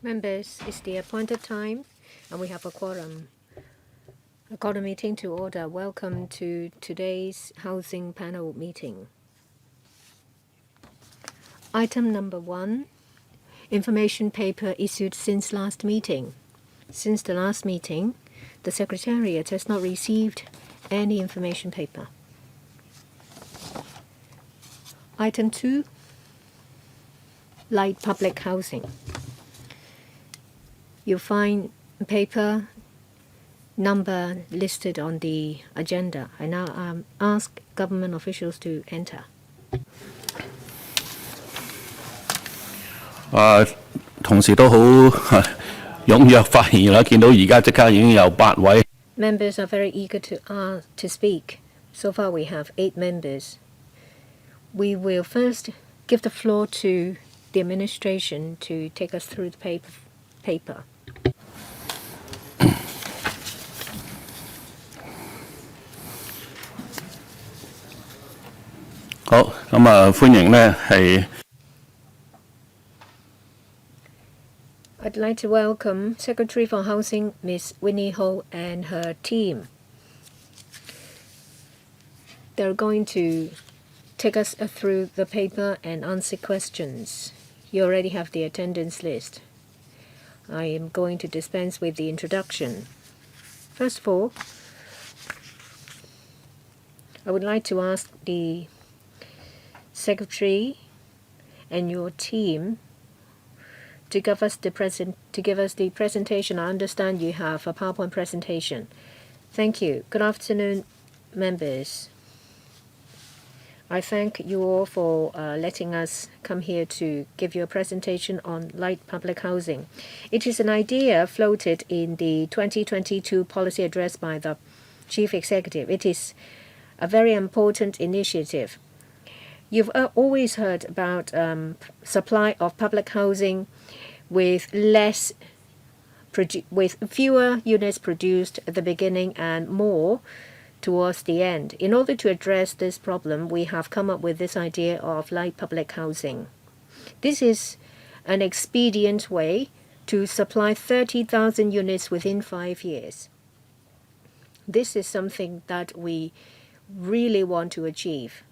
Members, it's the appointed time, and we have a quorum. I call the meeting to order. Welcome to today's housing panel meeting. Item number 1, information paper issued since last meeting. Since the last meeting, the Secretariat has not received any information paper. Item 2, light public housing. You'll find paper number listed on the agenda. I now ask government officials to enter. 同事都好踴躍發言啦，見到而家即刻已經有8位。Members are very eager to speak. So far we have 8 members. We will first give the floor to the administration to take us through the paper. 好，咁歡迎呢係。I'd like to welcome Secretary for Housing, Ms. Winnie Ho, and her team. They're going to take us through the paper and answer questions. You already have the attendance list. I am going to dispense with the introduction. First of all, I would like to ask the Secretary and your team to give us the presentation. I understand you have a PowerPoint presentation. Thank you. Good afternoon, members. I thank you all for letting us come here to give you a presentation on light public housing. It is an idea floated in the 2022 policy address by the Chief Executive. It is a very important initiative. You've always heard about supply of public housing with fewer units produced at the beginning and more towards the end. In order to address this problem, we have come up with this idea of light public housing. This is an expedient way to supply 30,000 units within 5 years. This is something that we really want to achieve.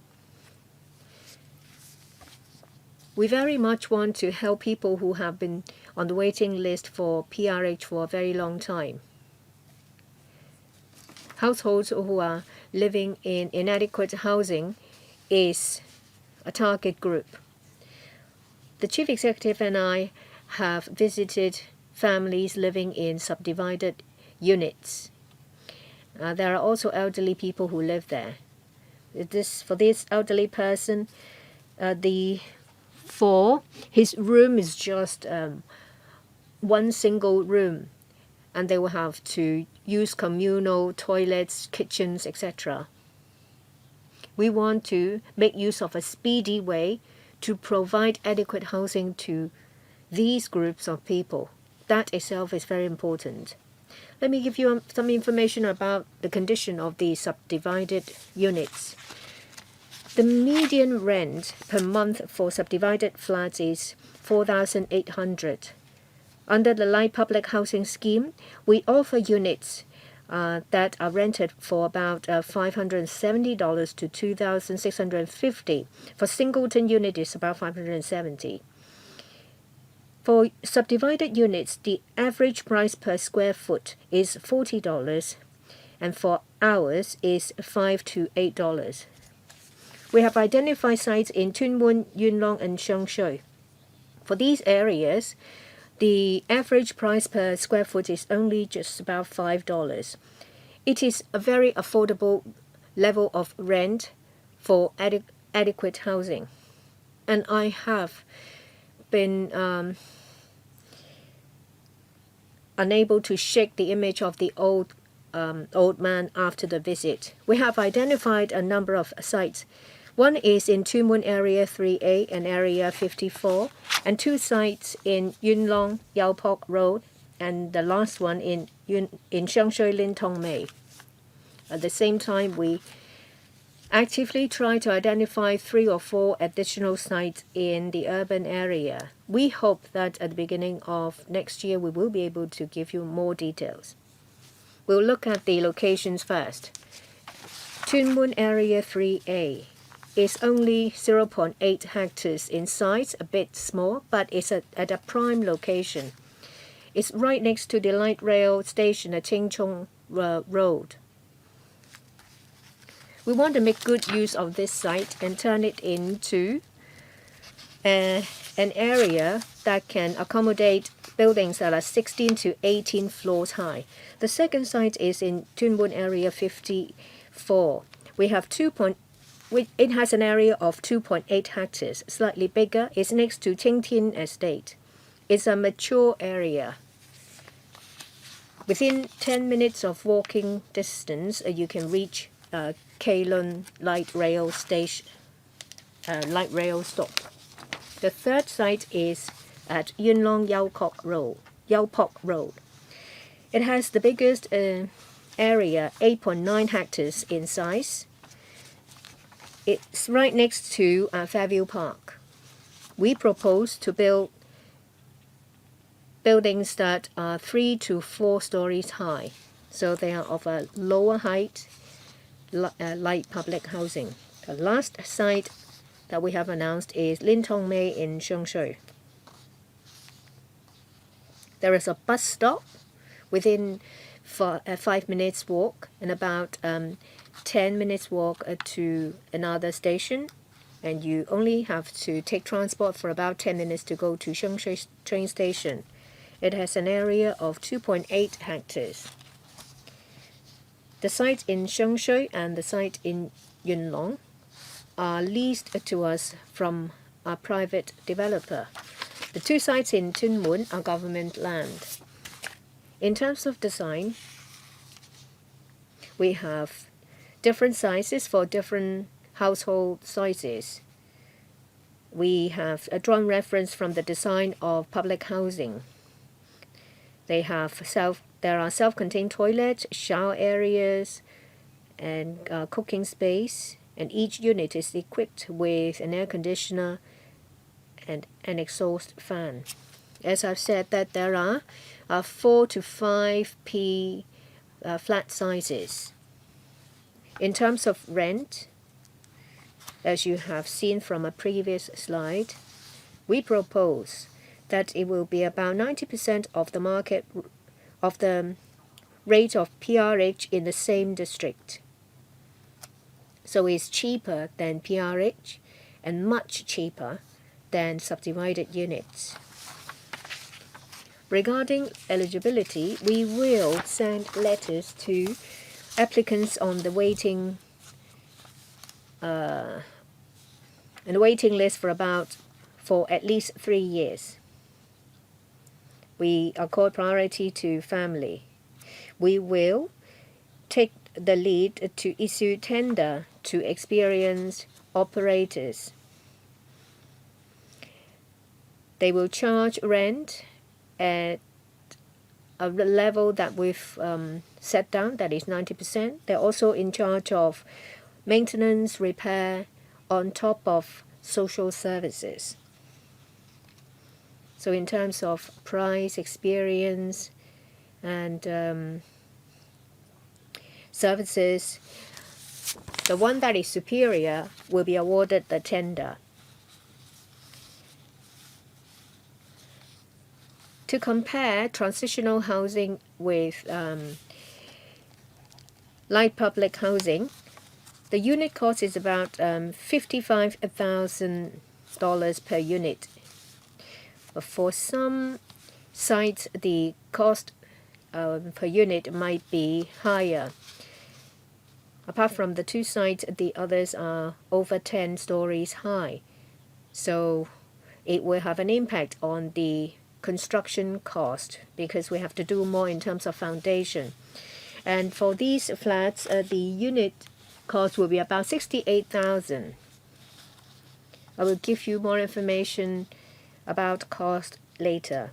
We very much want to help people who have been on the waiting list for PRH for a very long time. Households who are living in inadequate housing is a target group. The Chief Executive and I have visited families living in subdivided units. There are also elderly people who live there. For this elderly person, his room is just one single room, and they will have to use communal toilets, kitchens, etc. We want to make use of a speedy way to provide adequate housing to these groups of people. That itself is very important. Let me give you some information about the condition of the subdivided units. The median rent per month for subdivided flats is $4,800. Under the light public housing scheme, we offer units that are rented for about $570 to $2,650. For singleton unit, it's about $570. For subdivided units, the average price per square foot is $40, and for hours is $5 to $8. We have identified sites in Tsuen, Yuen Long, and Xiangshui. For these areas, the average price per square foot is only just about $5. It is a very affordable level of rent for adequate housing. And I have been unable to shake the image of the old man after the visit. We have identified a number of sites. One is in Tsuen Area 3A and Area 54, and 2 sites in Yuen Long, Yau Pok Road, and the last one in Xiangshui Lin Tong Mei. At the same time, we actively try to identify 3 or 4 additional sites in the urban area. We hope that at the beginning of next year we will be able to give you more details. We'll look at the locations first. Tsuen Area 3A is only 0.8 hectares in size, a bit small, but it's at a prime location. It's right next to the light rail station at Ching Chung Road. We want to make good use of this site and turn it into an area that can accommodate buildings that are 16 to 18 floors high. The second site is in Tsuen Area 54. It has an area of 2.8 hectares, slightly bigger. It's next to Ting Tin Estate. It's a mature area. Within 10 minutes of walking distance, you can reach Keilun light rail station, light rail stop. The third site is at Yuen Long Yau Pok Road. It has the biggest area, 8.9 hectares in size. It's right next to Fairview Park. We propose to build buildings that are 3 to 4 stories high, so they are of a lower height, light public housing. The last site that we have announced is Lin Tong Mei in Sheungshui. There is a bus stop within 5 minutes walk and about 10 minutes walk to another station, and you only have to take transport for about 10 minutes to go to Sheungshui train station. It has an area of 2.8 hectares. The site in Sheungshui and the site in Yuen Long are leased to us from a private developer. The 2 sites in Tsuen are government land. In terms of design, we have different sizes for different household sizes. We have drawn reference from the design of public housing. There are self-contained toilets, shower areas, and cooking space, and each unit is equipped with an air conditioner and an exhaust fan. As I've said, that there are 4 to 5 flat sizes. In terms of rent, as you have seen from a previous slide, we propose that it will be about 90% of the market of the rate of PRH in the same district. So it's cheaper than PRH and much cheaper than subdivided units. Regarding eligibility, we will send letters to applicants on the waiting list for at least 3 years. We accord priority to family. We will take the lead to issue tender to experienced operators. They will charge rent at a level that we've set down, that is 90%. They're also in charge of maintenance, repair, on top of social services. So in terms of price, experience, and services, the one that is superior will be awarded the tender. To compare transitional housing with light public housing, the unit cost is about $55,000 per unit. For some sites, the cost per unit might be higher. Apart from the 2 sites, the others are over 10 stories high. So it will have an impact on the construction cost because we have to do more in terms of foundation. And for these flats, the unit cost will be about $68,000. I will give you more information about cost later.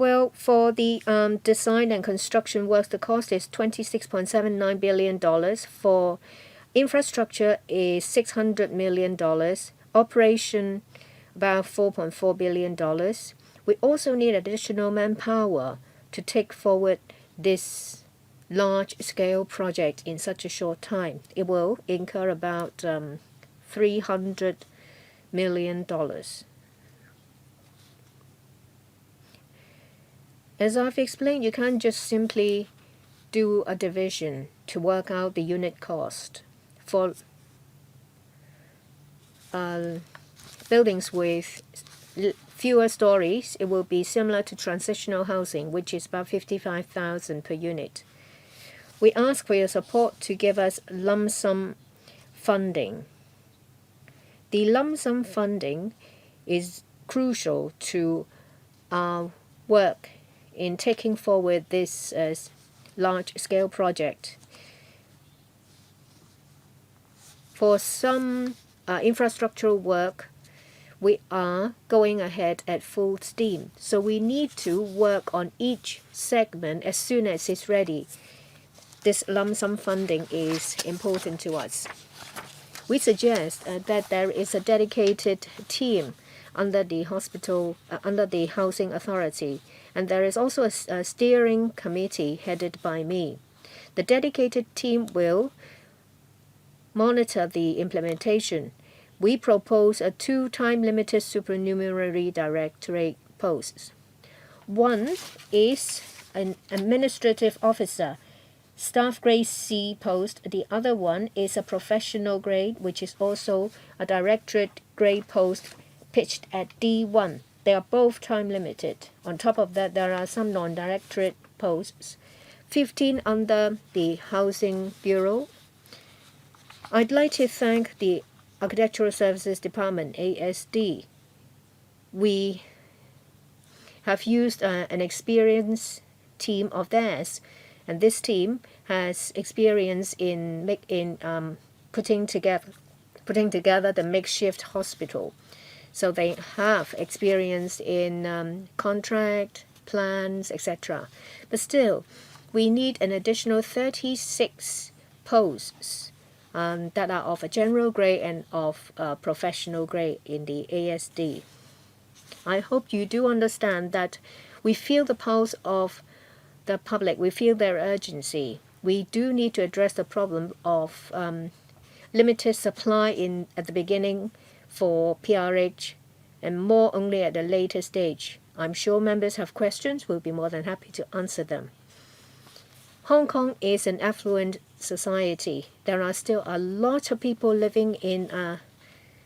Well, for the design and construction works, the cost is $26.79 billion. For infrastructure is $600 million. Operation, about $4.4 billion. We also need additional manpower to take forward this large-scale project in such a short time. It will incur about $300 million. As I've explained, you can't just simply do a division to work out the unit cost. For buildings with fewer stories, it will be similar to transitional housing, which is about $55,000 per unit. We ask for your support to give us lump sum funding. The lump sum funding is crucial to our work in taking forward this large-scale project. For some infrastructural work, we are going ahead at full steam. So we need to work on each segment as soon as it's ready. This lump sum funding is important to us. We suggest that there is a dedicated team under the Housing Authority, and there is also a steering committee headed by me. The dedicated team will monitor the implementation. We propose 2 time-limited supernumerary directorate posts. One is an administrative officer, staff grade C post. The other one is a professional grade, which is also a directorate grade post pitched at D1. They are both time limited. On top of that, there are some non-directorate posts, 15 under the Housing Bureau. I'd like to thank the Architectural Services Department, ASD. We have used an experienced team of theirs, and this team has experience in putting together the makeshift hospital. So they have experience in contract, plans, etc. But still, we need an additional 36 posts that are of a general grade and of a professional grade in the ASD. I hope you do understand that we feel the pulse of the public. We feel their urgency. We do need to address the problem of limited supply at the beginning for PRH and more only at a later stage. I'm sure members have questions. We'll be more than happy to answer them. Hong Kong is an affluent society. There are still a lot of people living in a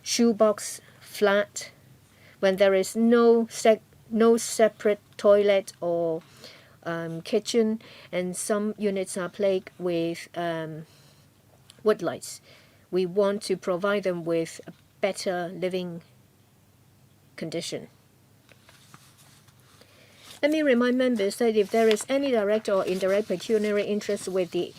shoebox flat when there is no separate toilet or kitchen, and some units are plagued with woodlights. We want to provide them with a better living condition. Let me remind members that if there is any direct or indirect pecuniary interest with the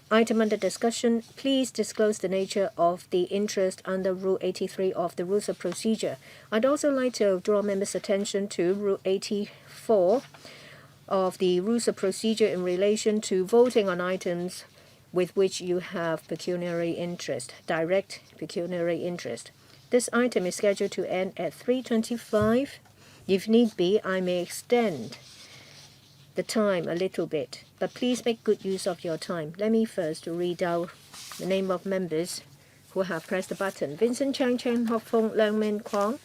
item under discussion, please disclose the nature of the interest under Rule 83 of the Rules of Procedure. I'd also like to draw members' attention to Rule 84 of the Rules of Procedure in relation to voting on items with which you have pecuniary interest, direct pecuniary interest. This item is scheduled to end at 3:25. If need be, I may extend the time a little bit, but please make good use of your time. Let me first read out the name of members who have pressed the button. Vincent Chang, Chen Hopfong, Leung Min Kwong,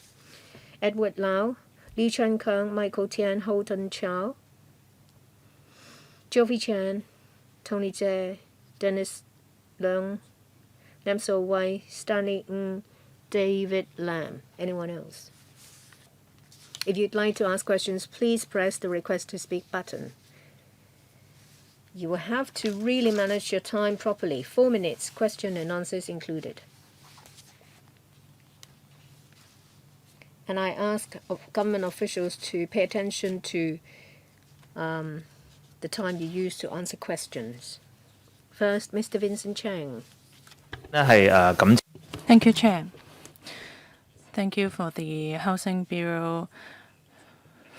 Edward Lau, Lee Chen Kung, Michael Tian, Holden Chow, Jovi Chan, Tony Jie, Dennis Leung, Lam So Wai, Stanley Ng, David Lam. Anyone else? If you'd like to ask questions, please press the Request to Speak button. You will have to really manage your time properly. 4 minutes, question and answers included. And I ask government officials to pay attention to the time you use to answer questions. First, Mr. Vincent Chang. Thank you, Chair. Thank you for the Housing Bureau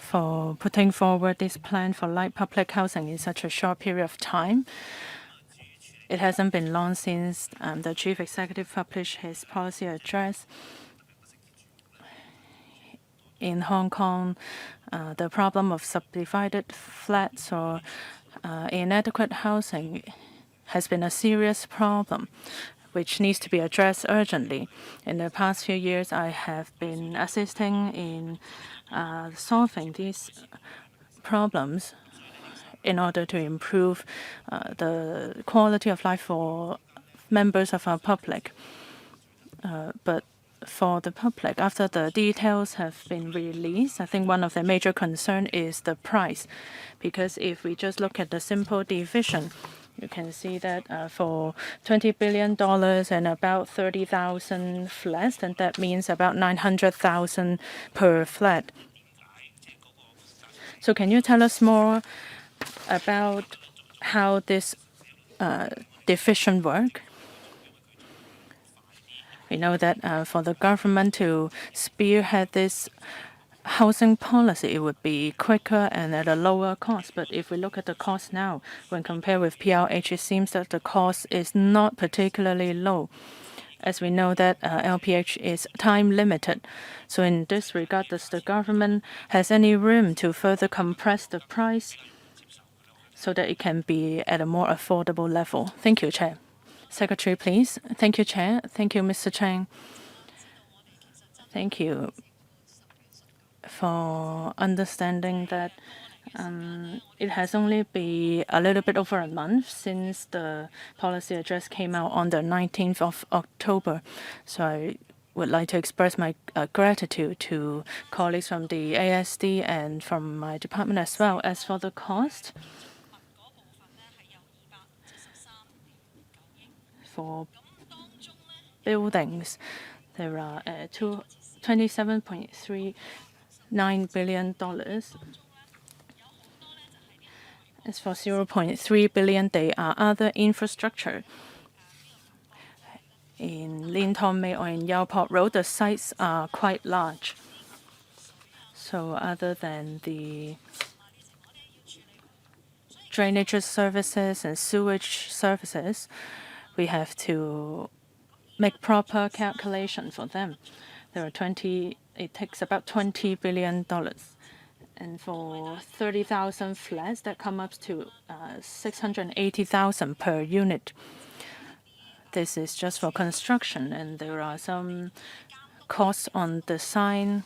for putting forward this plan for light public housing in such a short period of time. It hasn't been long since the Chief Executive published his policy address. In Hong Kong, the problem of subdivided flats or inadequate housing has been a serious problem which needs to be addressed urgently. In the past few years, I have been assisting in solving these problems in order to improve the quality of life for members of our public. But for the public, after the details have been released, I think one of the major concern is the price. Because if we just look at the simple division, you can see that for $20 billion and about 30,000 flats, then that means about 900,000 per flat. So can you tell us more about how this division work? We know that for the government to spearhead this housing policy, it would be quicker and at a lower cost. But if we look at the cost now, when compared with PLH, it seems that the cost is not particularly low. As we know that LPH is time limited. So in this regard, does the government has any room to further compress the price so that it can be at a more affordable level? Thank you, Chair. Secretary, please. Thank you, Chair. Thank you, Mr. Chang. Thank you for understanding that it has only been a little bit over a month since the policy address came out on the 19th of October. So I would like to express my gratitude to colleagues from the ASD and from my department as well. As for the cost, for buildings, there are $27.39 billion. As for 0.3 billion, they are other infrastructure. In Lin Tong Mei or in Yau Pok Road, the sites are quite large. So other than the drainage services and sewage services, we have to make proper calculation for them. It takes about $20 billion. And for 30,000 flats, that comes up to 680,000 per unit. This is just for construction, and there are some costs on design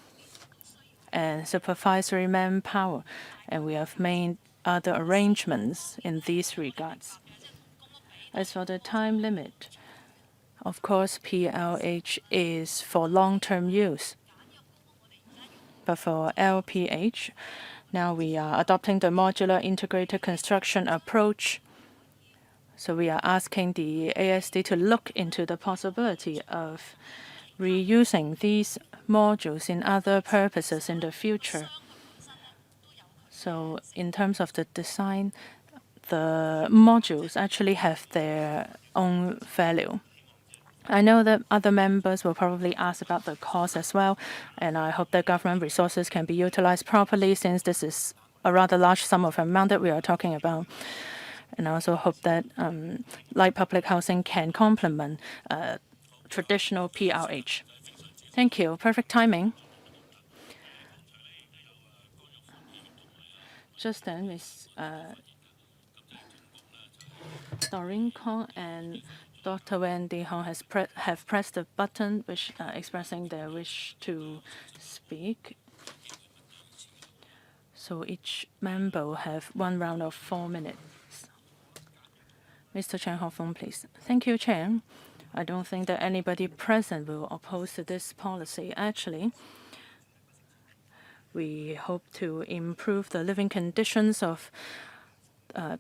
and supervisory manpower, and we have made other arrangements in these regards. As for the time limit, of course, PLH is for long-term use. But for LPH, now we are adopting the modular integrated construction approach. So we are asking the ASD to look into the possibility of reusing these modules in other purposes in the future. So in terms of the design, the modules actually have their own value. I know that other members will probably ask about the cost as well, and I hope that government resources can be utilized properly since this is a rather large sum of amount that we are talking about. And I also hope that light public housing can complement traditional PLH. Thank you. Perfect timing. Just then, Ms. Doreen Kong and Dr. Wendy Hong have pressed the button which expressing their wish to speak. So each member will have one round of 4 minutes. Mr. Chen Hofeng, please. Thank you, Chair. I don't think that anybody present will oppose to this policy. Actually, we hope to improve the living conditions of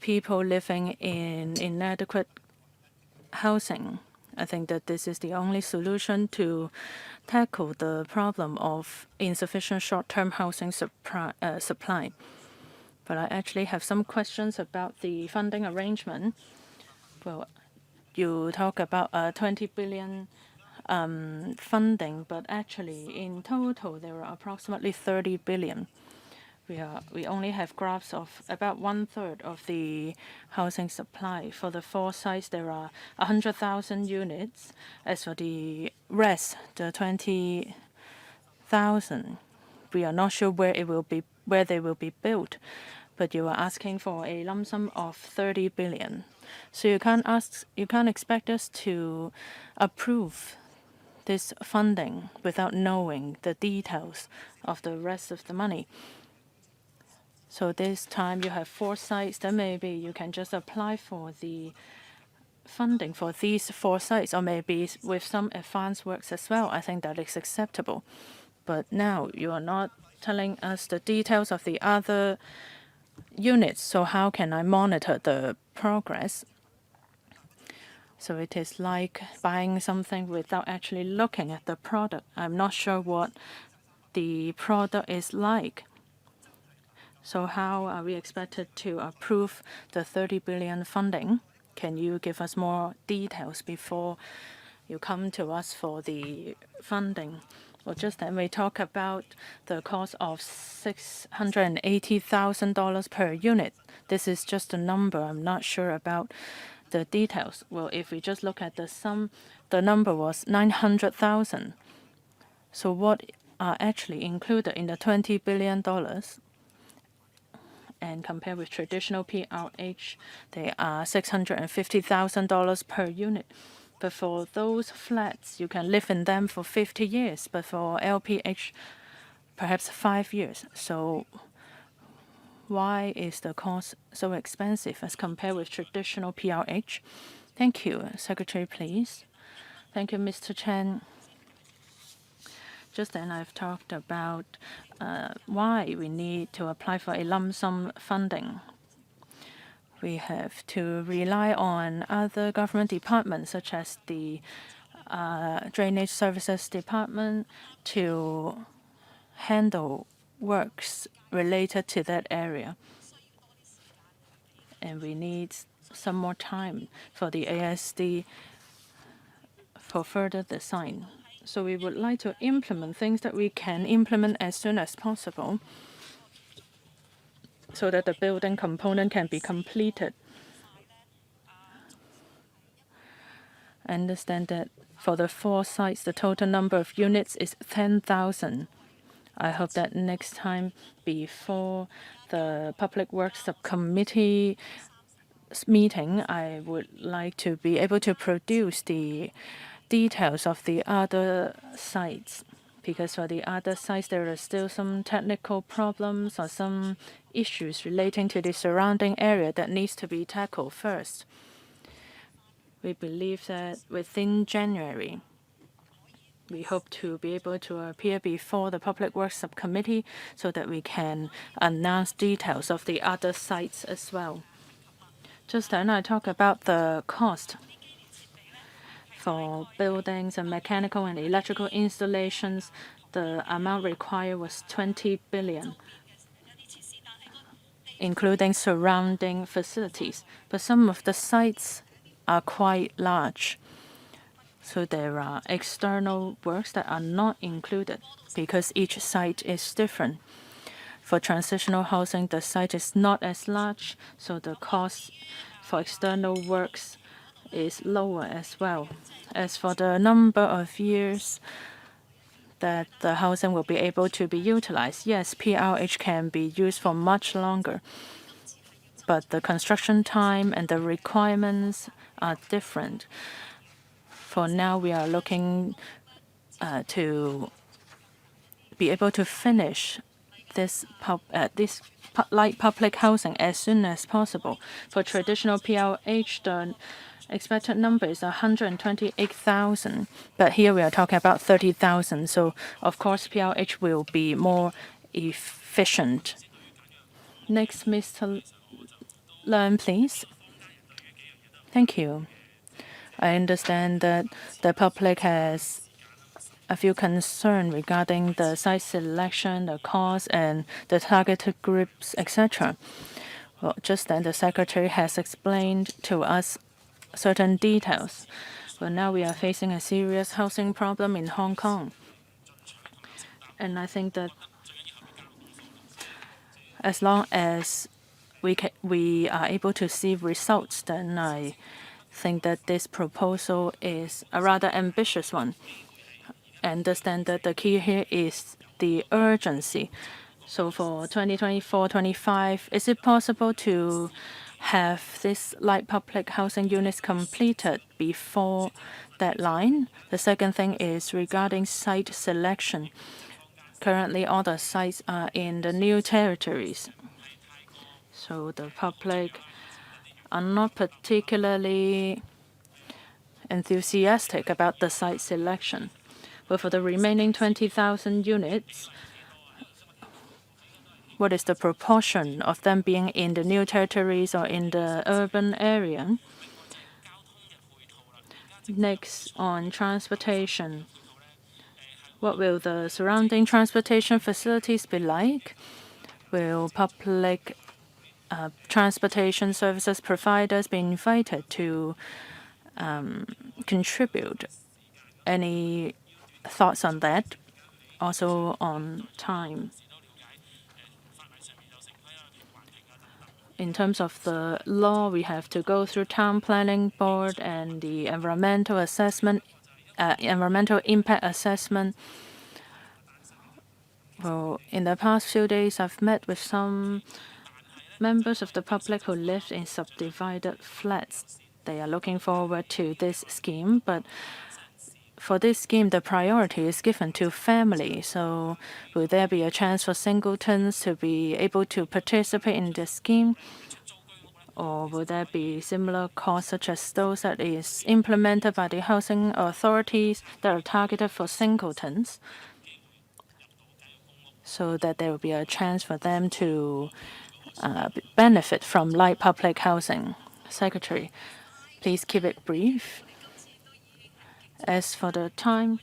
people living in inadequate housing. I think that this is the only solution to tackle the problem of insufficient short-term housing supply. But I actually have some questions about the funding arrangement. Well, you talk about 20 billion funding, but actually in total there are approximately 30 billion. we only have graphs of about 1/3 of the housing supply. For the 4 sites, there are 100,000 units. As for the rest, the 20,000, we are not sure where they will be built. But you are asking for a lump sum of 30 billion. So you can't expect us to approve this funding without knowing the details of the rest of the money. So this time you have 4 sites, then maybe you can just apply for the funding for these 4 sites, or maybe with some advanced works as well. I think that is acceptable. But now you are not telling us the details of the other units, so how can I monitor the progress? So it is like buying something without actually looking at the product. I'm not sure what the product is like. So how are we expected to approve the 30 billion funding? Can you give us more details before you come to us for the funding? Well, just then we talk about the cost of $680,000 per unit. This is just a number. I'm not sure about the details. Well, if we just look at the sum, the number was 900,000. So what are actually included in the $20 billion? And compared with traditional PRH, they are $650,000 per unit. But for those flats, you can live in them for 50 years. But for LPH, perhaps 5 years. So why is the cost so expensive as compared with traditional PRH? Thank you. Secretary, please. Thank you, Mr. Chen. Just then I've talked about why we need to apply for a lump sum funding. We have to rely on other government departments, such as the Drainage Services Department, to handle works related to that area. And we need some more time for the ASD for further design. So we would like to implement things that we can implement as soon as possible so that the building component can be completed. I understand that for the 4 sites, the total number of units is 10,000. I hope that next time, before the Public Works Subcommittee meeting, I would like to be able to produce the details of the other sites, because for the other sites there are still some technical problems or some issues relating to the surrounding area that needs to be tackled first. We believe that within January, we hope to be able to appear before the Public Works Subcommittee so that we can announce details of the other sites as well. Just then I talk about the cost for buildings and mechanical and electrical installations. The amount required was 20 billion, including surrounding facilities. But some of the sites are quite large. So there are external works that are not included because each site is different. For transitional housing, the site is not as large, so the cost for external works is lower as well. As for the number of years that the housing will be able to be utilized, yes, PRH can be used for much longer. But the construction time and the requirements are different. For now, we are looking to be able to finish this light public housing as soon as possible. For traditional PLH, the expected number is 128,000, but here we are talking about 30,000. So, of course, PLH will be more efficient. Next, Mr. Leung, please. Thank you. I understand that the public has a few concerns regarding the site selection, the cost, and the targeted groups, etc. Well, just then the Secretary has explained to us certain details. But now we are facing a serious housing problem in Hong Kong. And I think that As long as we are able to see results, then I think that this proposal is a rather ambitious one. I understand that the key here is the urgency. So for 2024-25, is it possible to have this light public housing units completed before deadline? The second thing is regarding site selection. Currently, all the sites are in the new territories. So the public are not particularly enthusiastic about the site selection. But for the remaining 20,000 units, what is the proportion of them being in the new territories or in the urban area? Next, on transportation. What will the surrounding transportation facilities be like? Will public transportation services providers be invited to contribute? Any thoughts on that? Also on time. In terms of the law, we have to go through town planning board and the environmental assessment, environmental impact assessment. Well, in the past few days, I've met with some members of the public who live in subdivided flats. They are looking forward to this scheme, but for this scheme, the priority is given to family. So will there be a chance for singletons to be able to participate in the scheme? Or will there be similar costs such as those that is implemented by the housing authorities that are targeted for singletons, so that there will be a chance for them to benefit from light public housing? Secretary, please keep it brief. As for the time,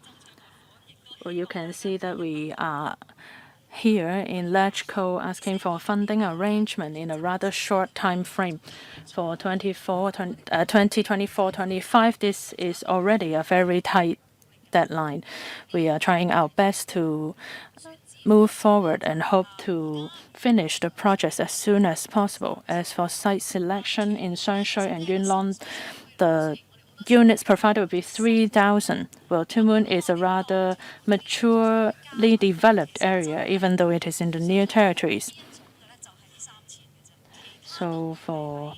well, you can see that we are here in LegCo asking for funding arrangement in a rather short time frame. For 2024-25, this is already a very tight deadline. We are trying our best to move forward and hope to finish the project as soon as possible. As for site selection in Sunshui and Yunlong, the units provided will be 3,000. Well, Tsuen is a rather maturely developed area, even though it is in the new territories. So for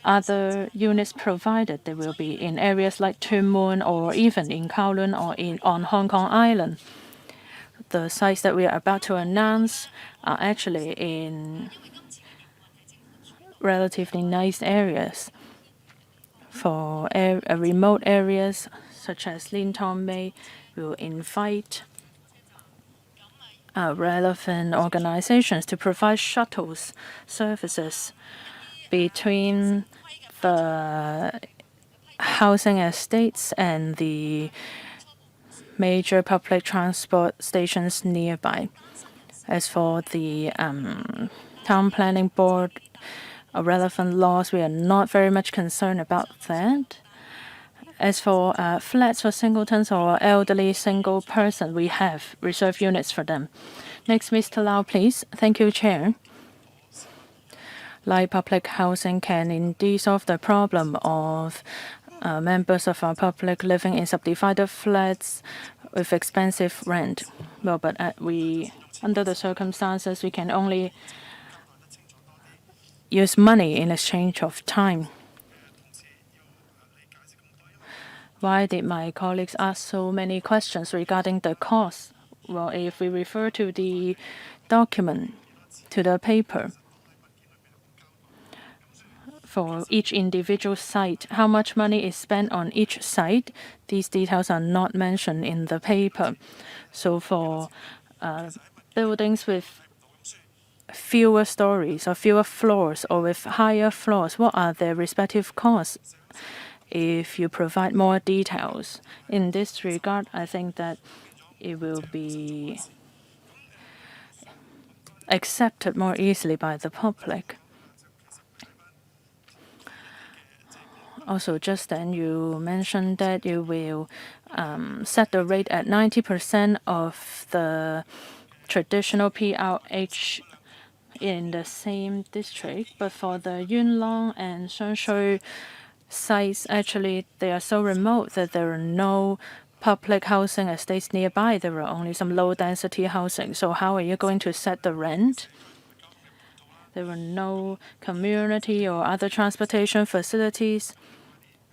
other units provided, they will be in areas like Tsuen or even in Kowloon or on Hong Kong Island. The sites that we are about to announce are actually in relatively nice areas. For remote areas such as Lin Tong Mei, we will invite relevant organizations to provide shuttles services between the housing estates and the major public transport stations nearby. As for the town planning board, relevant laws, we are not very much concerned about that. As for flats for singletons or elderly single person, we have reserved units for them. Next, Mr. Lau, please. Thank you, Chair. Light public housing can indeed solve the problem of members of our public living in subdivided flats with expensive rent. Well, but under the circumstances, we can only use money in exchange of time. Why did my colleagues ask so many questions regarding the cost? Well, if we refer to the document, to the paper, for each individual site, how much money is spent on each site, these details are not mentioned in the paper. So for buildings with fewer stories or fewer floors or with higher floors, what are their respective costs? If you provide more details in this regard, I think that it will be accepted more easily by the public. Also, just then you mentioned that you will set the rate at 90% of the traditional PRH in the same district, but for the Yunlong and Shanshui sites, actually, they are so remote that there are no public housing estates nearby. There are only some low-density housing. So how are you going to set the rent? There are no community or other transportation facilities.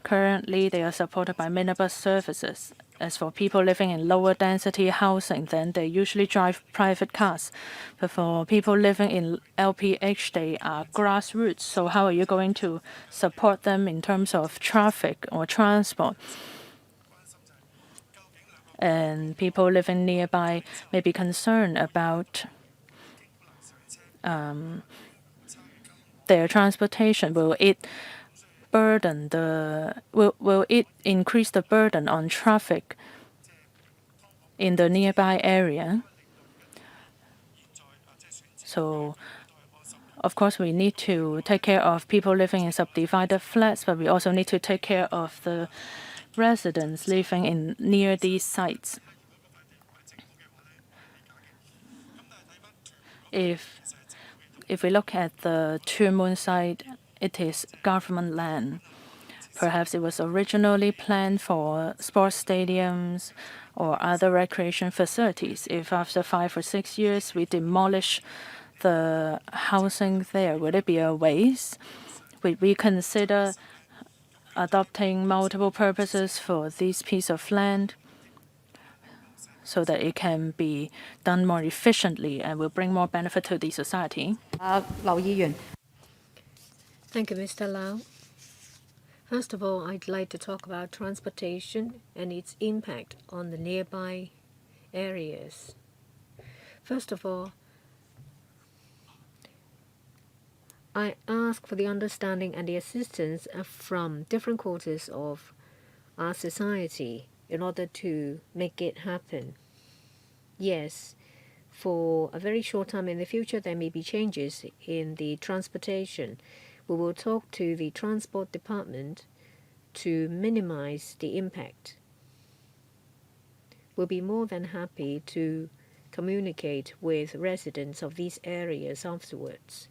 Currently, they are supported by minibus services. As for people living in lower density housing, then they usually drive private cars. But for people living in LPH, they are grassroots. So how are you going to support them in terms of traffic or transport? And people living nearby may be concerned about their transportation. Will it increase the burden on traffic in the nearby area? So, of course, we need to take care of people living in subdivided flats, but we also need to take care of the residents living in near these sites. If we look at the Tsuen site, it is government land. Perhaps it was originally planned for sports stadiums or other recreation facilities. If after 5 or 6 years we demolish the housing there, would it be a waste? Would we consider adopting multiple purposes for this piece of land so that it can be done more efficiently and will bring more benefit to the society? 劉議員。 Thank you, Mr. Lau. First of all, I'd like to talk about transportation and its impact on the nearby areas. First of all, I ask for the understanding and the assistance from different quarters of our society in order to make it happen. Yes, for a very short time in the future, there may be changes in the transportation. We will talk to the transport department to minimize the impact. We'll be more than happy to communicate with residents of these areas afterwards.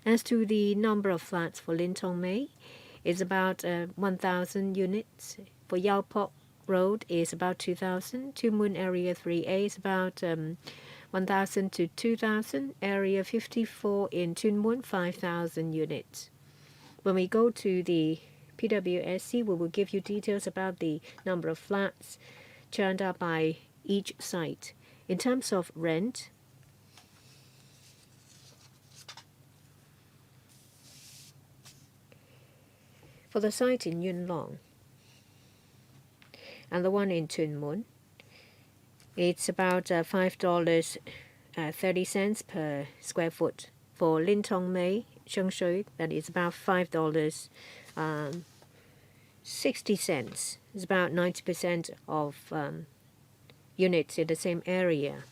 As to the number of flats for Lin Tong Mei, it's about 1,000 units. For Yao Pok Road is about 2,000. Tuen Mun Area 3A is about 1,000 to 2,000. Area 54 in Tuen Mun, 5,000 units. When we go to the PWSC, we will give you details about the number of flats churned out by each site. In terms of rent, for the site in Yunlong and the one in Tuen Mun, it's about $5.30 per square foot. For Lin Tong Mei, Shanshui, that is about $5.60. It's about 90% of units in the same area.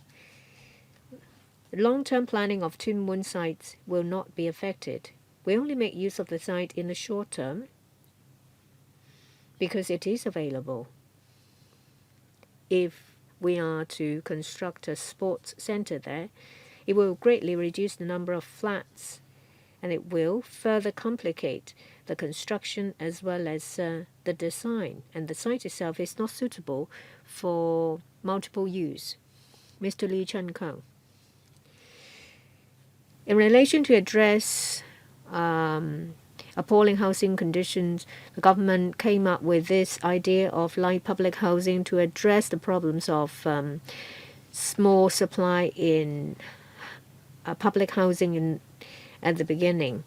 Long-term planning of Tuen Mun sites will not be affected. We only make use of the site in the short term because it is available. If we are to construct a sports center there, it will greatly reduce the number of flats, and it will further complicate the construction as well as the design, and the site itself is not suitable for multiple use. Mr. Lee Chen Kang. In relation to address appalling housing conditions, the government came up with this idea of light public housing to address the problems of small supply in public housing at the beginning.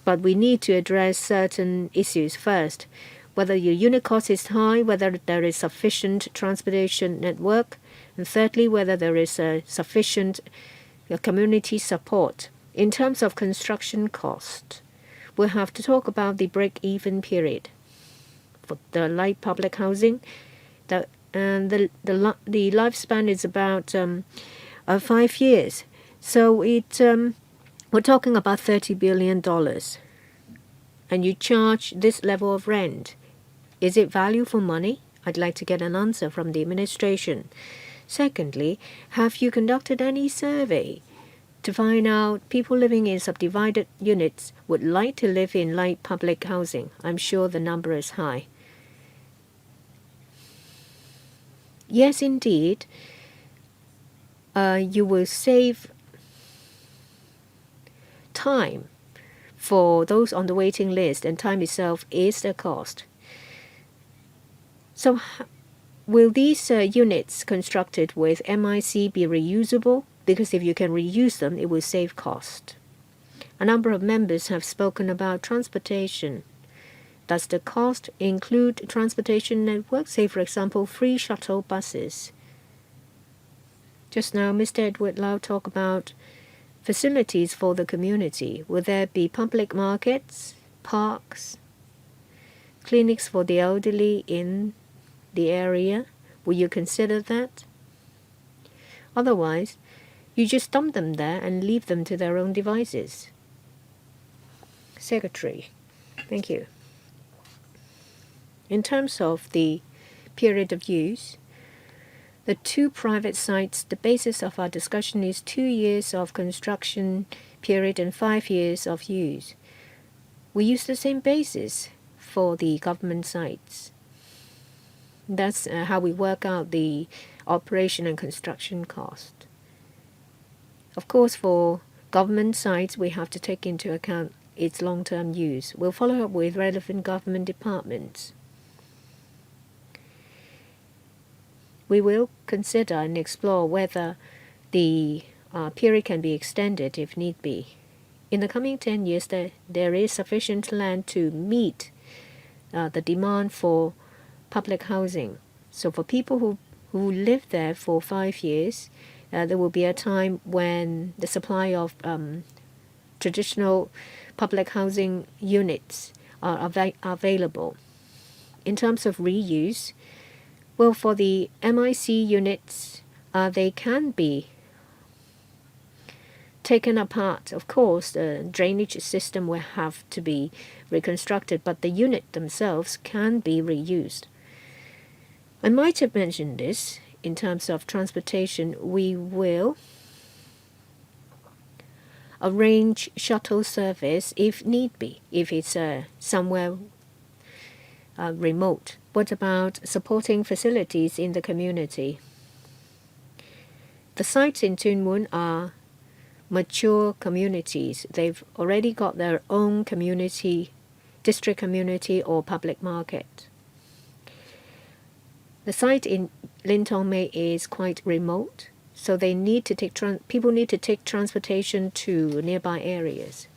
But we need to address certain issues first, whether your unit cost is high, whether there is sufficient transportation network, and thirdly, whether there is sufficient community support. In terms of construction cost, we'll have to talk about the break-even period for the light public housing. The lifespan is about 5 years. So we're talking about $30 billion. and you charge this level of rent. Is it value for money? I'd like to get an answer from the administration. Secondly, have you conducted any survey to find out people living in subdivided units would like to live in light public housing? I'm sure the number is high. Yes, indeed. You will save time for those on the waiting list, and time itself is the cost. So will these units constructed with MIC be reusable? Because if you can reuse them, it will save cost. A number of members have spoken about transportation. Does the cost include transportation networks, say for example free shuttle buses? Just now Mr. Edward Lau talked about facilities for the community. Will there be public markets, parks, clinics for the elderly in the area? Will you consider that? Otherwise, you just dump them there and leave them to their own devices. Secretary, thank you. In terms of the period of use, the two private sites, the basis of our discussion is 2 years of construction period and 5 years of use. We use the same basis for the government sites. That's how we work out the operation and construction cost. Of course, for government sites, we have to take into account its long-term use. We'll follow up with relevant government departments. We will consider and explore whether the period can be extended if need be. In the coming 10 years, there is sufficient land to meet the demand for public housing. So for people who live there for 5 years, there will be a time when the supply of traditional public housing units are available. In terms of reuse, well, for the MIC units, they can be taken apart. Of course, the drainage system will have to be reconstructed, but the unit themselves can be reused. I might have mentioned this. In terms of transportation, we will arrange shuttle service if need be, if it's somewhere remote. What about supporting facilities in the community? The sites in Tsuen are mature communities. They've already got their own community, district community or public market. The site in Lin Tong Mei is quite remote, so they need to take people need to take transportation to nearby areas.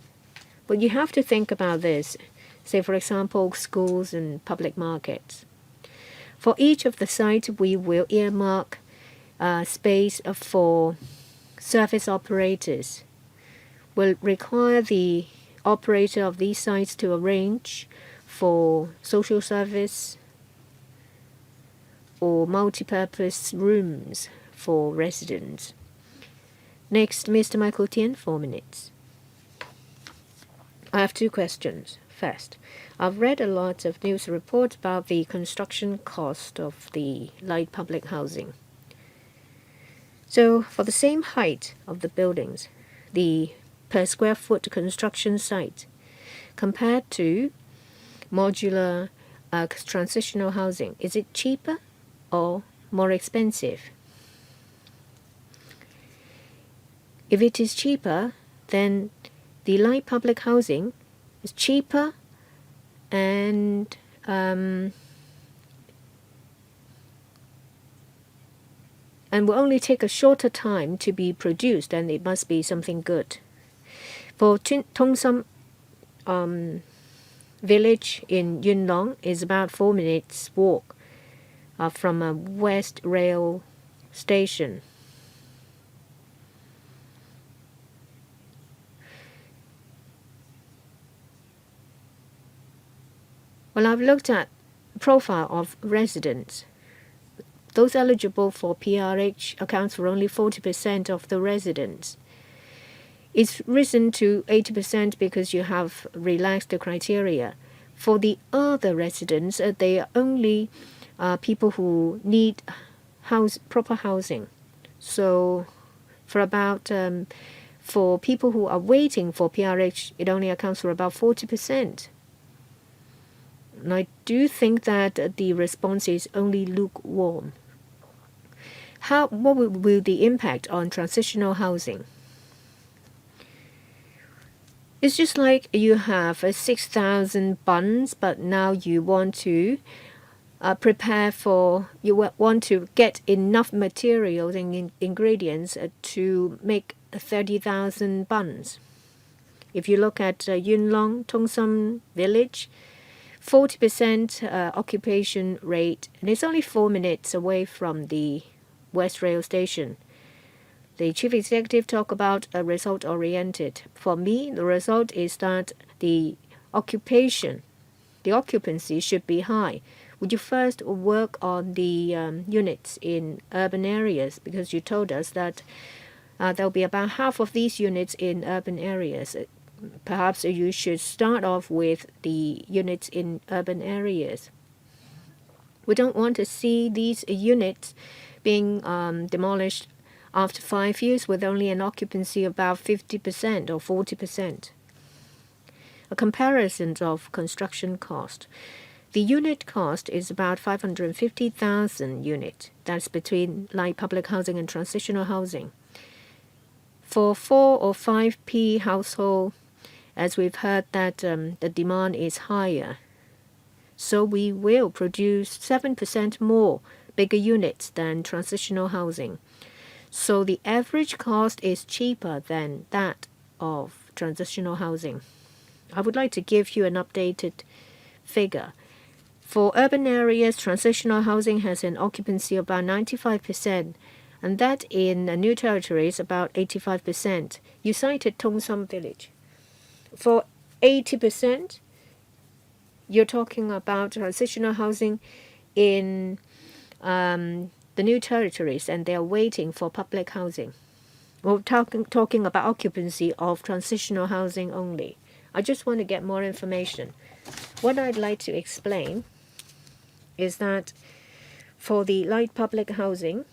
But you have to think about this. Say, for example, schools and public markets. For each of the sites, we will earmark space for service operators. We'll require the operator of these sites to arrange for social service or multi-purpose rooms for residents. Next, Mr. Michael Tien, 4 minutes. I have 2 questions. First, I've read a lot of news reports about the construction cost of the light public housing. So, for the same height of the buildings, the per square foot construction site, compared to modular transitional housing, is it cheaper or more expensive? If it is cheaper, then the light public housing is cheaper and will only take a shorter time to be produced, and it must be something good. For Tong Sam village in Yuen Long is about 4 minutes walk from a West Rail station. Well, I've looked at the profile of residents. Those eligible for PRH accounts for only 40% of the residents. It's risen to 80% because you have relaxed the criteria. For the other residents, they are only people who need proper housing. So for people who are waiting for PRH, it only accounts for about 40%. And I do think that the response is only lukewarm. What will the impact on transitional housing? It's just like you have 6,000 buns, but now you want to want to get enough materials and ingredients to make 30,000 buns. If you look at Yuen Long, Tongsum Village, 40% occupation rate, and it's only 4 minutes away from the West Rail Station. The chief executive talked about a result-oriented. For me, the result is that the occupancy should be high. Would you first work on the units in urban areas? Because you told us that there will be about half of these units in urban areas. Perhaps you should start off with the units in urban areas. We don't want to see these units being demolished after 5 years with only an occupancy of about 50% or 40%. A comparison of construction cost. The unit cost is about 550,000 units. That's between light public housing and transitional housing. For 4 or 5P household, as we've heard that the demand is higher. So we will produce 7% more bigger units than transitional housing. So the average cost is cheaper than that of transitional housing. I would like to give you an updated figure. For urban areas, transitional housing has an occupancy of about 95%, and that in new territories about 85%. You cited Tongsum Village. For 80%, you're talking about transitional housing in the new territories, and they are waiting for public housing. We're talking about occupancy of transitional housing only. I just want to get more information. What I'd like to explain is that for the light public housing,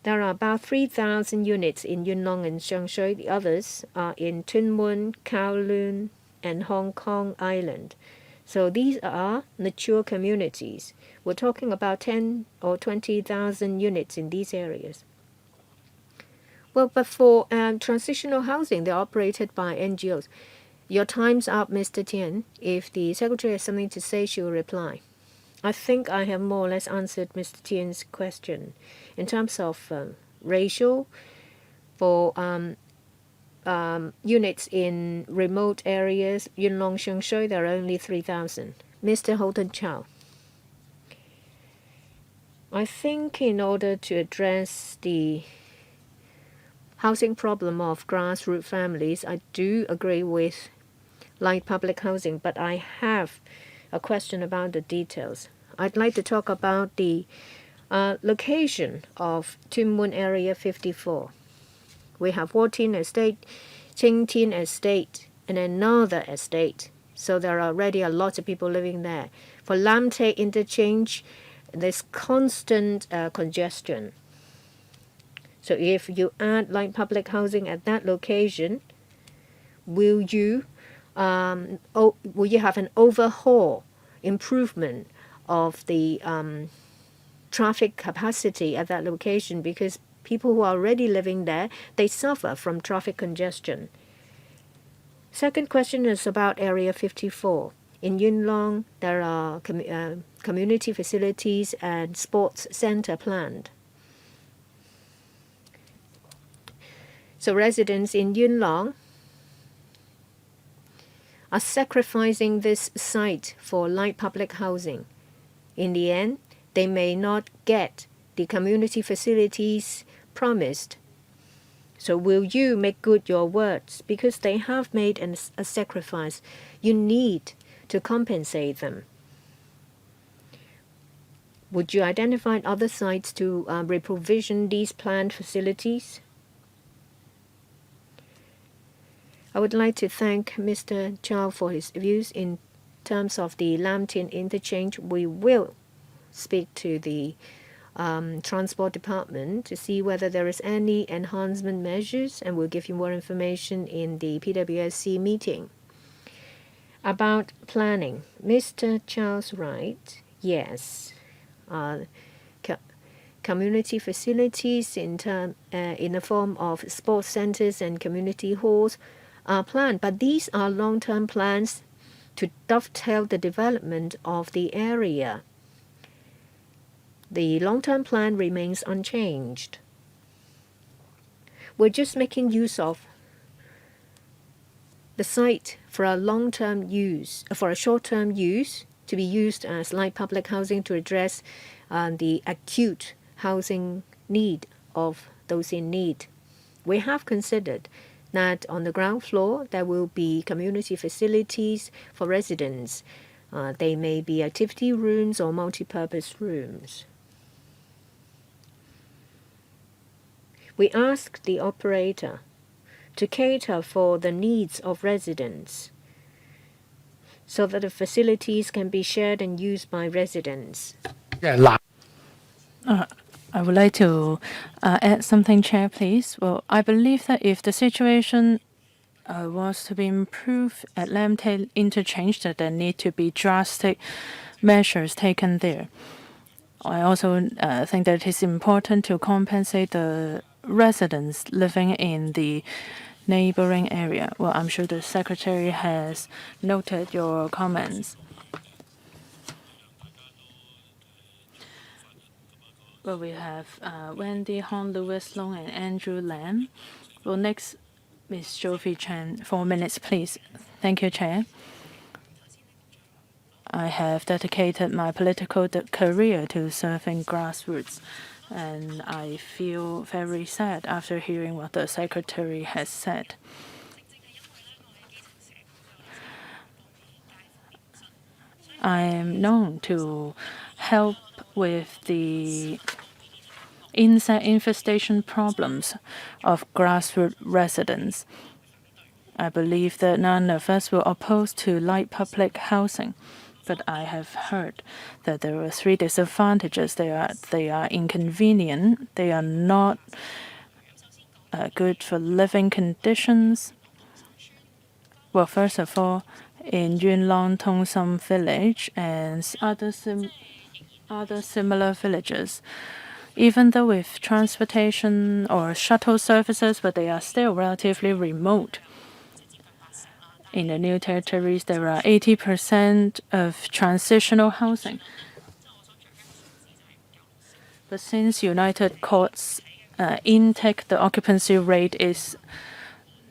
there are about 3,000 units in Yuen Long and Xiangshui. The others are in Tsuen, Kowloon, and Hong Kong Island. So these are mature communities. We're talking about 10 or 20,000 units in these areas. Well, but for transitional housing, they're operated by NGOs. Your time's up, Mr. Tsuen. If the Secretary has something to say, she will reply. I think I have more or less answered Mr. Tsuen's question. In terms of ratio, for units in remote areas, Yuen Long Xiangshui, there are only 3,000. Mr. Holden Chow. I think in order to address the housing problem of grassroots families, I do agree with light public housing, but I have a question about the details. I'd like to talk about the location of Tuen Mun Area 54. We have Wotin Estate, Ching Tin Estate, and another estate. So there are already a lot of people living there. For Lam Te interchange, there's constant congestion. So if you add light public housing at that location, will you have an overhaul improvement of the traffic capacity at that location? Because people who are already living there, they suffer from traffic congestion. Second question is about Area 54. In Yuen Long, there are community facilities and sports center planned. So residents in Yuen Long are sacrificing this site for light public housing. In the end, they may not get the community facilities promised. So will you make good your words? Because they have made a sacrifice. You need to compensate them. Would you identify other sites to reprovision these planned facilities? I would like to thank Mr. Chow for his views in terms of the Lam Tin interchange. We will speak to the Transport Department to see whether there is any enhancement measures, and we'll give you more information in the PWSC meeting. About planning, Mr. Charles Wright, yes, community facilities in the form of sports centers and community halls are planned, but these are long-term plans to dovetail the development of the area. The long-term plan remains unchanged. We're just making use of the site for a long-term use, for a short-term use, to be used as light public housing to address the acute housing need of those in need. We have considered that on the ground floor there will be community facilities for residents. They may be activity rooms or multi-purpose rooms. We ask the operator to cater for the needs of residents so that the facilities can be shared and used by residents. I would like to add something, Chair, please. Well, I believe that if the situation was to be improved at Lam Tin interchange, that there need to be drastic measures taken there. I also think that it is important to compensate the residents living in the neighboring area. Well, I'm sure the Secretary has noted your comments. Well, we have Wendy, Hon Lewis Long, and Andrew Lam. Well, next, Ms. Jovi Chen, 4 minutes, please. Thank you, Chair. I have dedicated my political career to serving grassroots, and I feel very sad after hearing what the Secretary has said. I am known to help with the insect infestation problems of grassroots residents. I believe that none of us will oppose to light public housing, but I have heard that there are 3 disadvantages. They are inconvenient, they are not good for living conditions. Well, first of all, in Yuen Long Tong Sum village and other similar villages, even though with transportation or shuttle services, but they are still relatively remote. In the new territories, there are 80% of transitional housing. But since United Courts intake, the occupancy rate is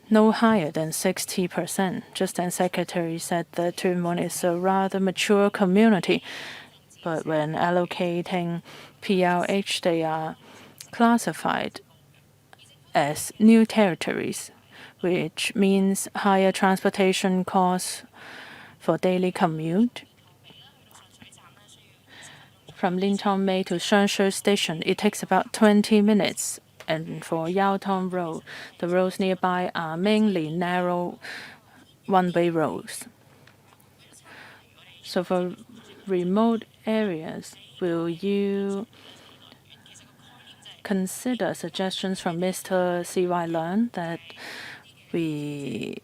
no higher than 60%. Just as Secretary said, the Tsuen is a rather mature community. But when allocating PLH, they are classified as new territories, which means higher transportation costs for daily commute. From Lin Tong Mei to Shanshui Station, it takes about 20 minutes. And for Yao Tong Road, the roads nearby are mainly narrow one-way roads. So for remote areas, will you consider suggestions from Mr. C.Y. Leung that we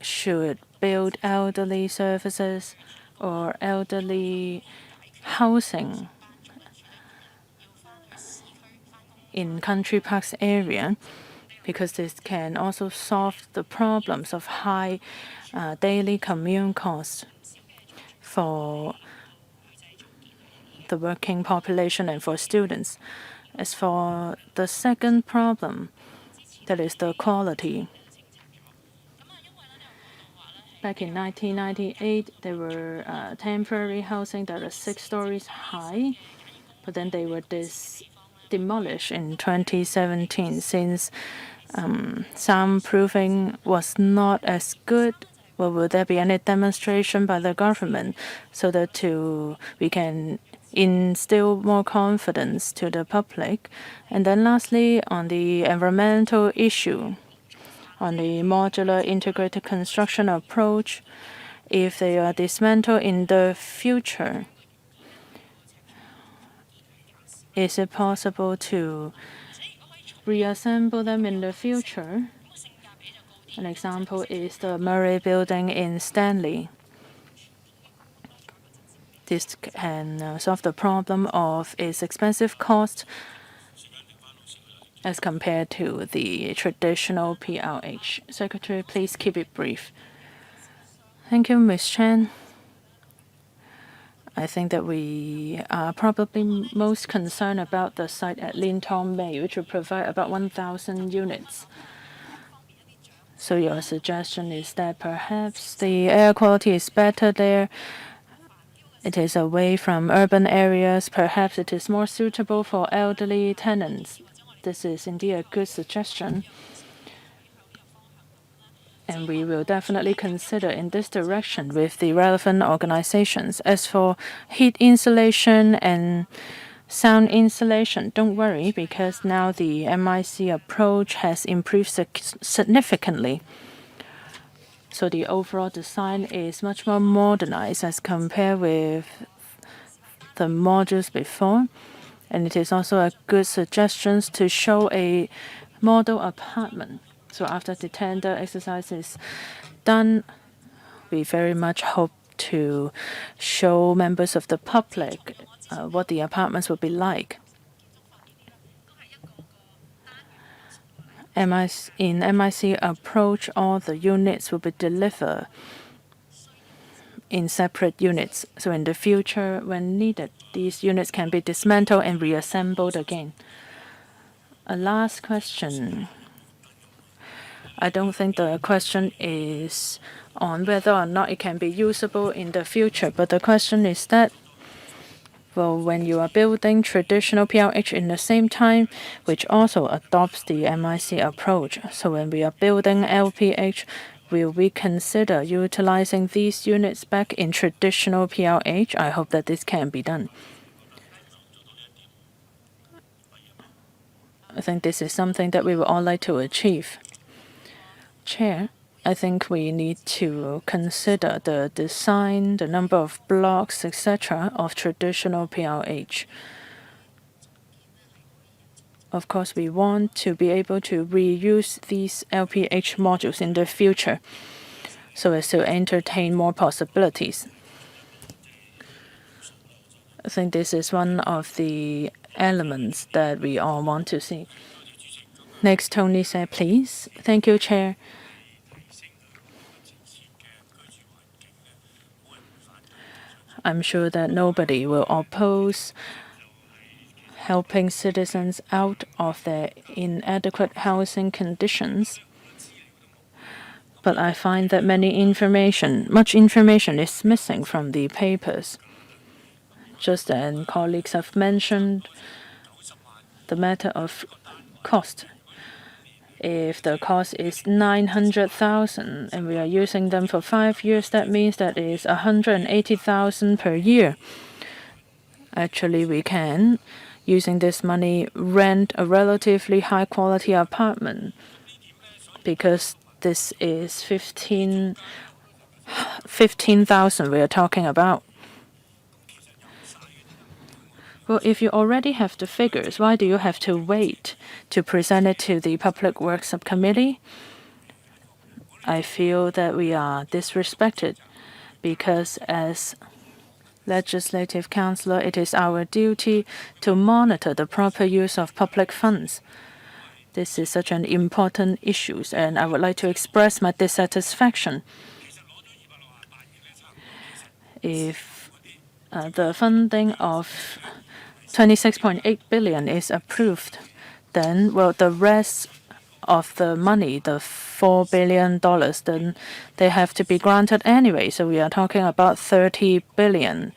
should build elderly services or elderly housing in country parks area, because this can also solve the problems of high daily commute costs for the working population and for students. As for the second problem, that is the quality. Back in 1998, there were temporary housing that are 6 stories high, but then they were demolished in 2017 since soundproofing was not as good. Well, will there be any demonstration by the government so that we can instill more confidence to the public? And then lastly, on the environmental issue, on the modular integrated construction approach, if they are dismantled in the future, is it possible to reassemble them in the future? An example is the Murray Building in Stanley. This can solve the problem of its expensive cost as compared to the traditional PLH. Secretary, please keep it brief. Thank you, Ms. Chen. I think that we are probably most concerned about the site at Lin Tong Mei, which will provide about 1,000 units. So your suggestion is that perhaps the air quality is better there. It is away from urban areas. Perhaps it is more suitable for elderly tenants. This is indeed a good suggestion. And we will definitely consider in this direction with the relevant organizations. As for heat insulation and sound insulation, don't worry, because now the MIC approach has improved significantly. So the overall design is much more modernized as compared with the modules before. And it is also a good suggestion to show a model apartment. So after the tender exercise is done, we very much hope to show members of the public what the apartments will be like. In MIC approach, all the units will be delivered in separate units. So in the future, when needed, these units can be dismantled and reassembled again. A last question. I don't think the question is on whether or not it can be usable in the future, but the question is that, well, when you are building traditional PLH in the same time, which also adopts the MIC approach, so when we are building LPH, will we consider utilizing these units back in traditional PLH? I hope that this can be done. I think this is something that we would all like to achieve. Chair, I think we need to consider the design, the number of blocks, etc. of traditional PLH. Of course, we want to be able to reuse these LPH modules in the future so as to entertain more possibilities. I think this is one of the elements that we all want to see. Next, Tony said, please. Thank you, Chair. I'm sure that nobody will oppose helping citizens out of their inadequate housing conditions. But I find that much information is missing from the papers. Just as colleagues have mentioned, the matter of cost. If the cost is 900,000 and we are using them for 5 years, that means that is 180,000 per year. Actually, we can, using this money, rent a relatively high quality apartment because this is 15,000 we are talking about. Well, if you already have the figures, why do you have to wait to present it to the Public Works Subcommittee? I feel that we are disrespected because as Legislative Councillor, it is our duty to monitor the proper use of public funds. This is such an important issue, and I would like to express my dissatisfaction. If the funding of 26.8 billion is approved, then, well, the rest of the money, the $4 billion, then they have to be granted anyway. So we are talking about 30 billion.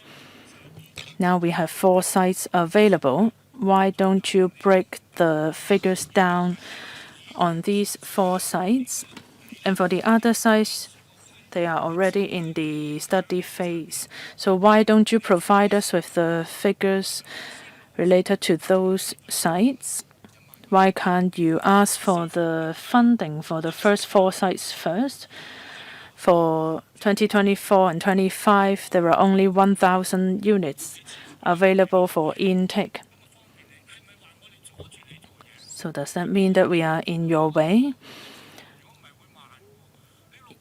Now we have 4 sites available. Why don't you break the figures down on these 4 sites? And for the other sites, they are already in the study phase. So why don't you provide us with the figures related to those sites? Why can't you ask for the funding for the first 4 sites first? For 2024 and 25, there are only 1,000 units available for intake. So does that mean that we are in your way?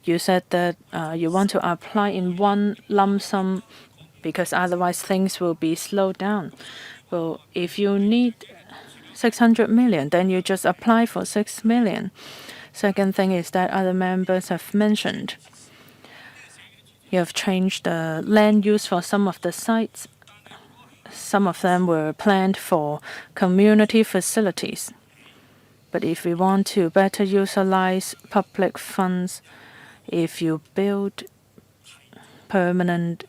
You said that you want to apply in one lump sum because otherwise things will be slowed down. Well, if you need 600 million, then you just apply for 6 million. Second thing is that other members have mentioned you have changed the land use for some of the sites. Some of them were planned for community facilities. But if we want to better utilize public funds, if you build permanent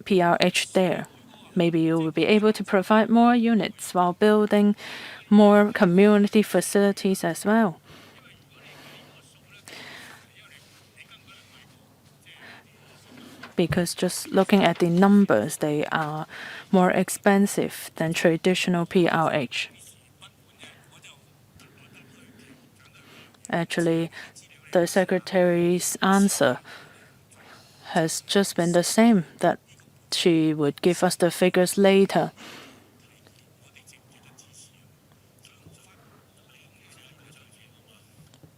PRH there, maybe you will be able to provide more units while building more community facilities as well. Because just looking at the numbers, they are more expensive than traditional PRH. Actually, the Secretary's answer has just been the same, that she would give us the figures later.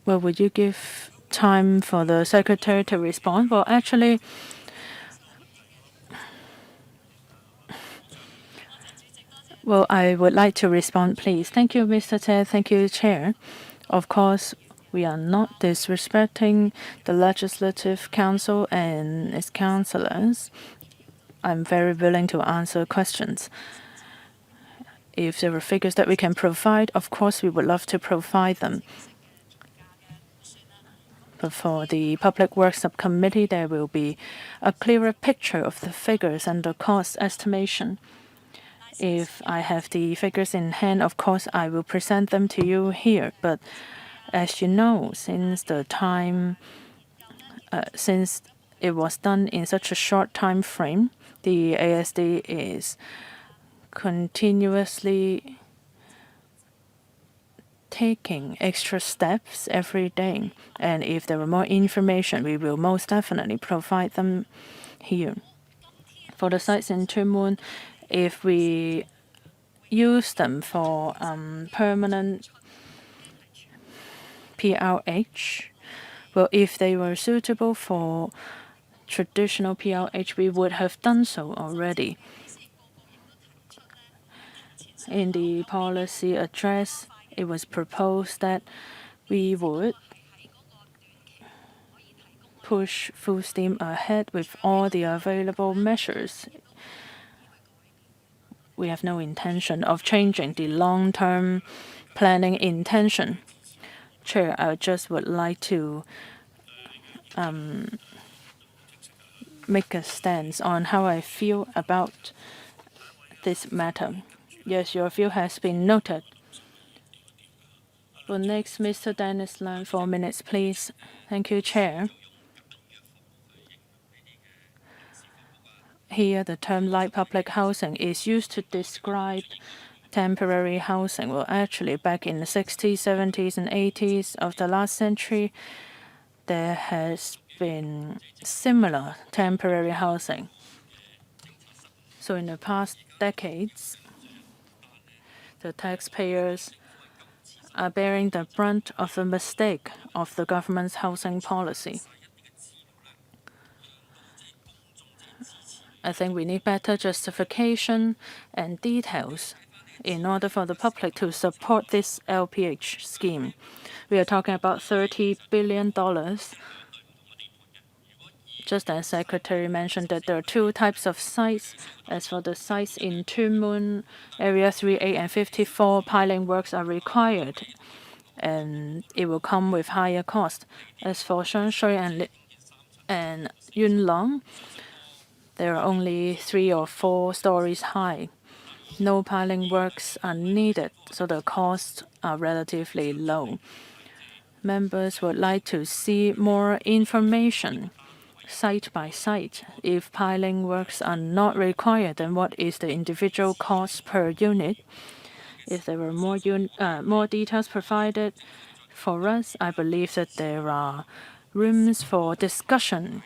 Well, would you give time for the Secretary to respond? Well, actually, I would like to respond, please. Thank you, Mr. Chair. Thank you, Chair. Of course, we are not disrespecting the Legislative Council and its councillors. I'm very willing to answer questions. If there are figures that we can provide, of course, we would love to provide them. But for the Public Works Subcommittee, there will be a clearer picture of the figures and the cost estimation. If I have the figures in hand, of course, I will present them to you here. But as you know, since it was done in such a short time frame, the ASD is continuously taking extra steps every day. And if there are more information, we will most definitely provide them here. For the sites in Tsuen, if we use them for permanent PRH, well, if they were suitable for traditional PRH, we would have done so already. In the policy address, it was proposed that we would push full steam ahead with all the available measures. We have no intention of changing the long-term planning intention. Chair, I just would like to make a stance on how I feel about this matter. Yes, your view has been noted. Well, next, Mr. Dennis Lam, 4 minutes, please. Thank you, Chair. Here, the term light public housing is used to describe temporary housing. Well, actually, back in the 60s, 70s, and 80s of the last century, there has been similar temporary housing. So in the past decades, the taxpayers are bearing the brunt of the mistake of the government's housing policy. I think we need better justification and details in order for the public to support this LPH scheme. We are talking about $30 billion. Just as Secretary mentioned that there are 2 types of sites. As for the sites in Tsuen, Area 3A and 54, piling works are required, and it will come with higher cost. As for Shanshui and Yunlong, there are only 3 or 4 stories high. No piling works are needed, so the costs are relatively low. Members would like to see more information site by site. If piling works are not required, then what is the individual cost per unit? If there were more details provided for us, I believe that there are rooms for discussion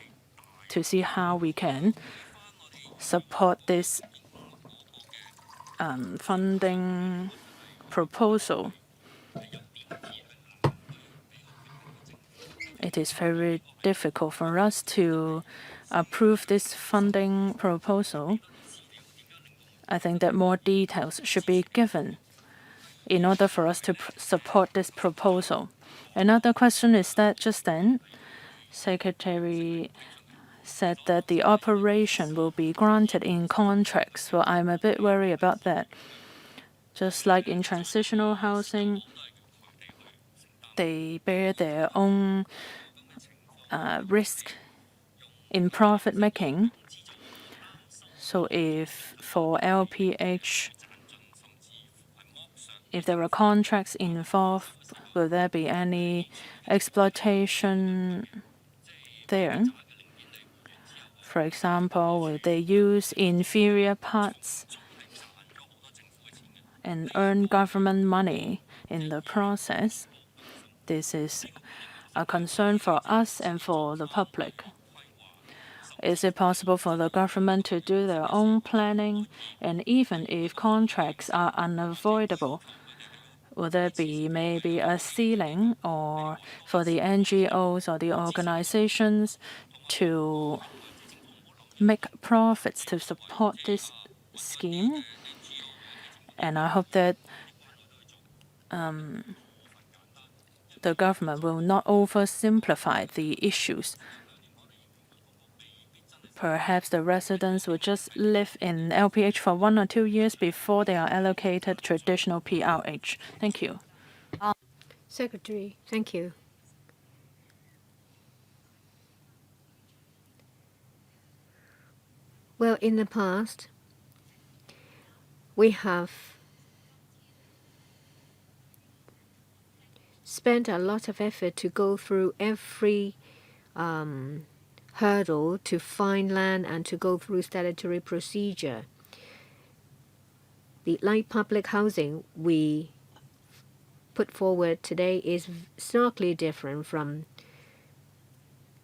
to see how we can support this funding proposal. It is very difficult for us to approve this funding proposal. I think that more details should be given in order for us to support this proposal. Another question is that just then, Secretary said that the operation will be granted in contracts. Well, I'm a bit worried about that. Just like in transitional housing, they bear their own risk in profit making. So if for LPH, if there are contracts involved, will there be any exploitation there? For example, will they use inferior parts and earn government money in the process? This is a concern for us and for the public. Is it possible for the government to do their own planning? And even if contracts are unavoidable, will there be maybe a ceiling or for the NGOs or the organizations to make profits to support this scheme? And I hope that the government will not oversimplify the issues. Perhaps the residents will just live in LPH for 1 or 2 years before they are allocated traditional PRH. Thank you. Secretary, thank you. Well, in the past, we have spent a lot of effort to go through every hurdle to find land and to go through statutory procedure. The light public housing we put forward today is starkly different from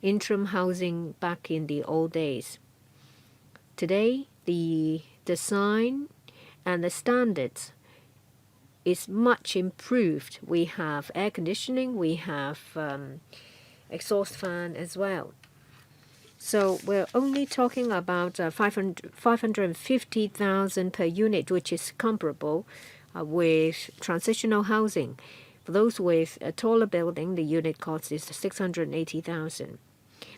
interim housing back in the old days. Today, the design and the standards is much improved. We have air conditioning, we have exhaust fan as well. So we're only talking about 550,000 per unit, which is comparable with transitional housing. For those with a taller building, the unit cost is 680,000.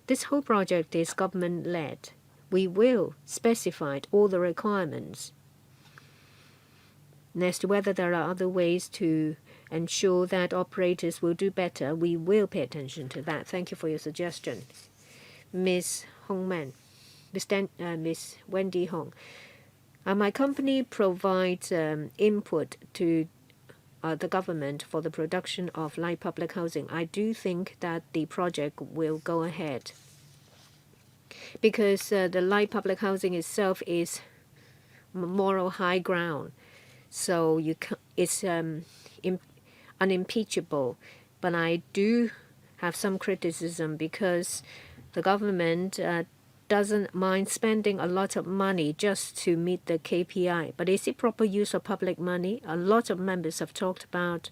This whole project is government-led. We will specify all the requirements. And as to whether there are other ways to ensure that operators will do better, we will pay attention to that. Thank you for your suggestion. Ms. Hong Man, Ms. Wendy Hong. My company provides input to the government for the production of light public housing. I do think that the project will go ahead because the light public housing itself is moral high ground. So it's unimpeachable. But I do have some criticism because the government doesn't mind spending a lot of money just to meet the KPI. But is it proper use of public money? A lot of members have talked about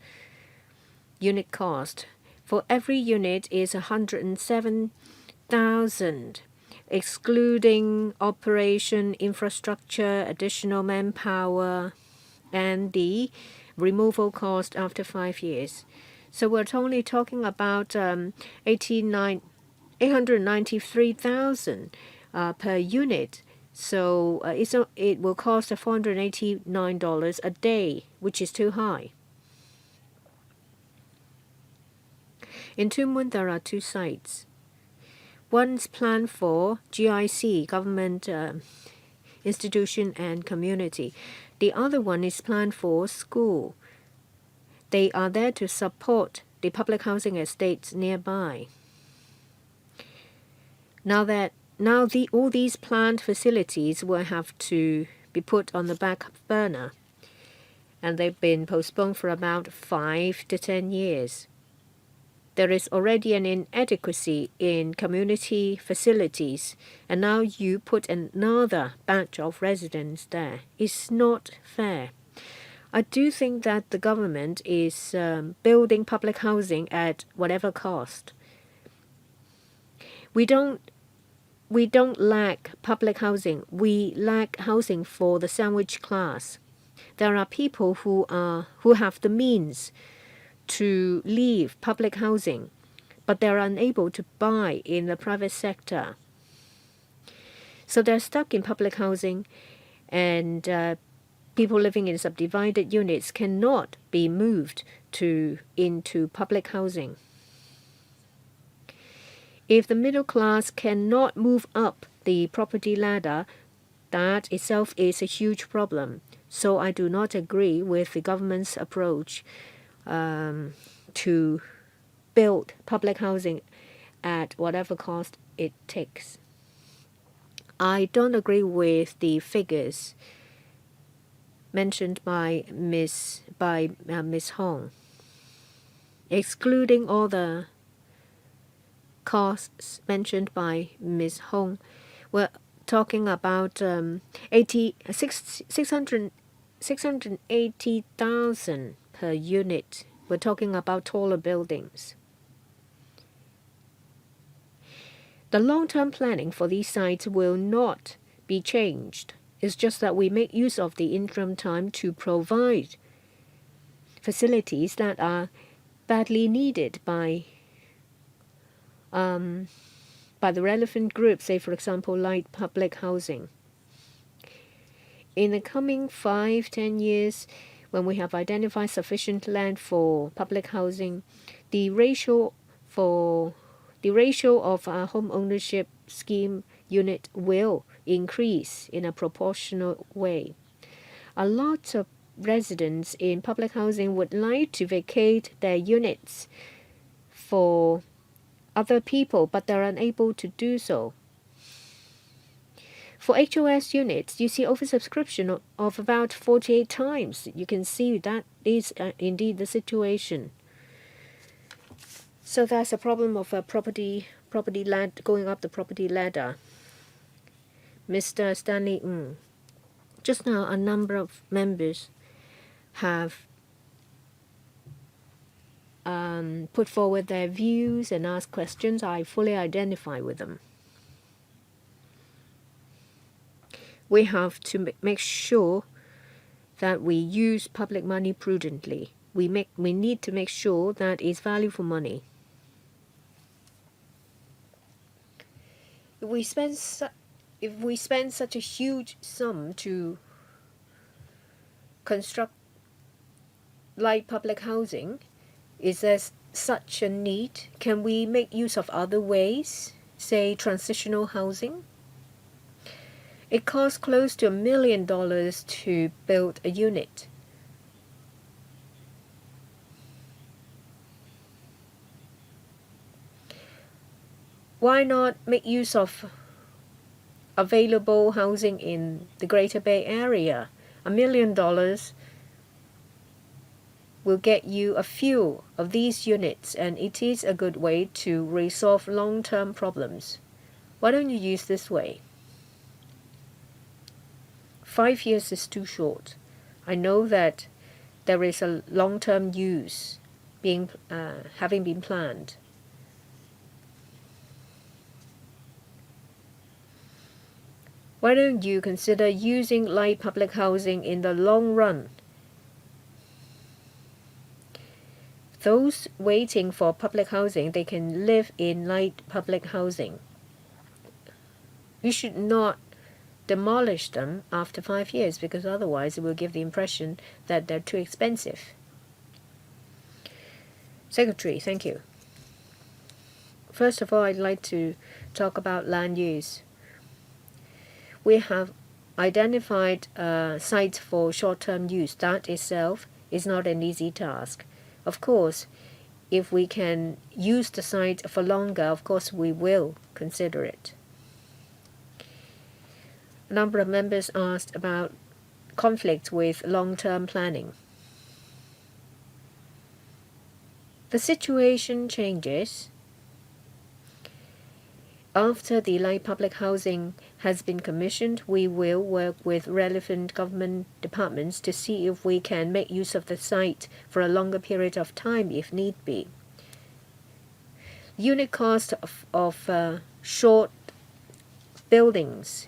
unit cost. For every unit is 107,000, excluding operation, infrastructure, additional manpower, and the removal cost after 5 years. So we're only talking about 893,000 per unit. So it will cost $489 a day, which is too high. In Tsuen, there are 2 sites. One's planned for GIC, government institution and community. The other one is planned for school. They are there to support the public housing estates nearby. All these planned facilities will have to be put on the back burner. and they've been postponed for about 5 to 10 years. There is already an inadequacy in community facilities, and now you put another batch of residents there. It's not fair. I do think that the government is building public housing at whatever cost. We don't lack public housing. We lack housing for the sandwich class. There are people who have the means to leave public housing, but they're unable to buy in the private sector. So they're stuck in public housing, and people living in subdivided units cannot be moved into public housing. If the middle class cannot move up the property ladder, that itself is a huge problem. So I do not agree with the government's approach to build public housing at whatever cost it takes. I don't agree with the figures mentioned by Miss Hong, excluding all the costs mentioned by Ms. Hong. We're talking about 680,000 per unit. We're talking about taller buildings. The long-term planning for these sites will not be changed. It's just that we make use of the interim time to provide facilities that are badly needed by the relevant groups, say for example light public housing. In the coming 5-10 years, when we have identified sufficient land for public housing, the ratio of our home ownership scheme unit will increase in a proportional way. A lot of residents in public housing would like to vacate their units for other people, but they're unable to do so. For HOS units, you see oversubscription of about 48 times. You can see that is indeed the situation. So that's a problem of a property going up the property ladder. Mr. Stanley Ng. Just now, a number of members have put forward their views and asked questions. I fully identify with them. We have to make sure that we use public money prudently. We need to make sure that it's value for money. If we spend such a huge sum to construct light public housing, is there such a need? Can we make use of other ways, say transitional housing? It costs close to $1 million to build a unit. Why not make use of available housing in the Greater Bay Area? $1 million will get you a few of these units, and it is a good way to resolve long-term problems. Why don't you use this way? 5 years is too short. I know that there is a long-term use having been planned. Why don't you consider using light public housing in the long run? Those waiting for public housing, they can live in light public housing. You should not demolish them after 5 years, because otherwise it will give the impression that they're too expensive. Secretary, thank you. First of all, I'd like to talk about land use. We have identified sites for short-term use. That itself is not an easy task. Of course, if we can use the site for longer, of course we will consider it. A number of members asked about conflict with long-term planning. The situation changes after the light public housing has been commissioned. We will work with relevant government departments to see if we can make use of the site for a longer period of time if need be. Unit cost of short buildings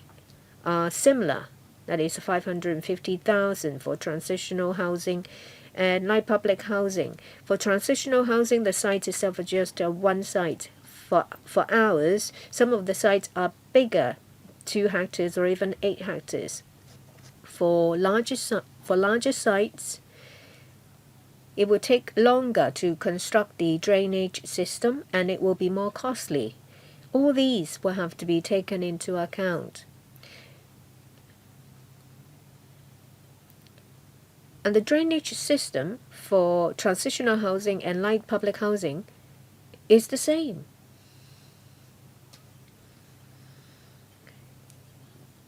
are similar. That is 550,000 for transitional housing and light public housing. For transitional housing, the site itself is just one site. For ours, some of the sites are bigger, 2 hectares or even 8 hectares. For larger sites, it will take longer to construct the drainage system and it will be more costly. All these will have to be taken into account. And the drainage system for transitional housing and light public housing is the same.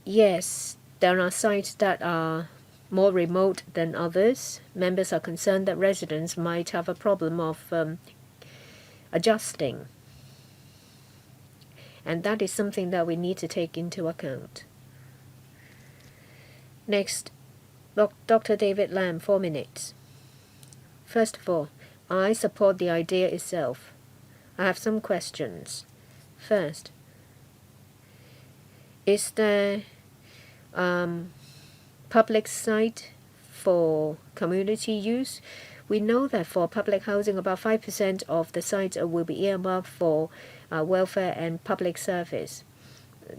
Yes, there are sites that are more remote than others. Members are concerned that residents might have a problem of adjusting. And that is something that we need to take into account. Next, Dr. David Lam, 4 minutes. First of all, I support the idea itself. I have some questions. First, is there public site for community use? We know that for public housing, about 5% of the sites will be earmarked for welfare and public service.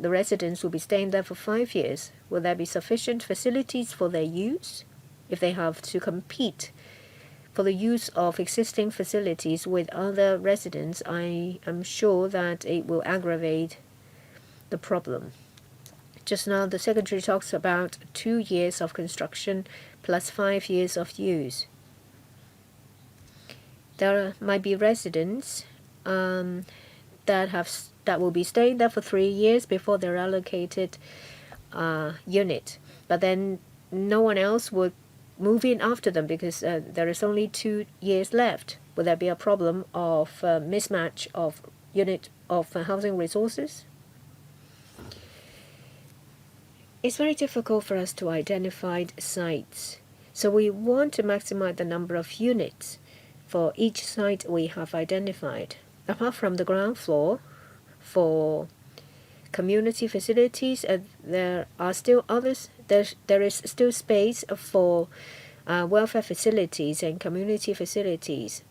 The residents will be staying there for 5 years. Will there be sufficient facilities for their use? If they have to compete for the use of existing facilities with other residents, I am sure that it will aggravate the problem. Just now, the Secretary talks about 2 years of construction plus 5 years of use. There might be residents that will be staying there for 3 years before they're allocated unit, but then no one else would move in after them because there is only 2 years left. Will there be a problem of mismatch of unit of housing resources? It's very difficult for us to identify sites, so we want to maximize the number of units for each site we have identified. Apart from the ground floor, for community facilities, there are still others. There is still space for welfare facilities and community facilities.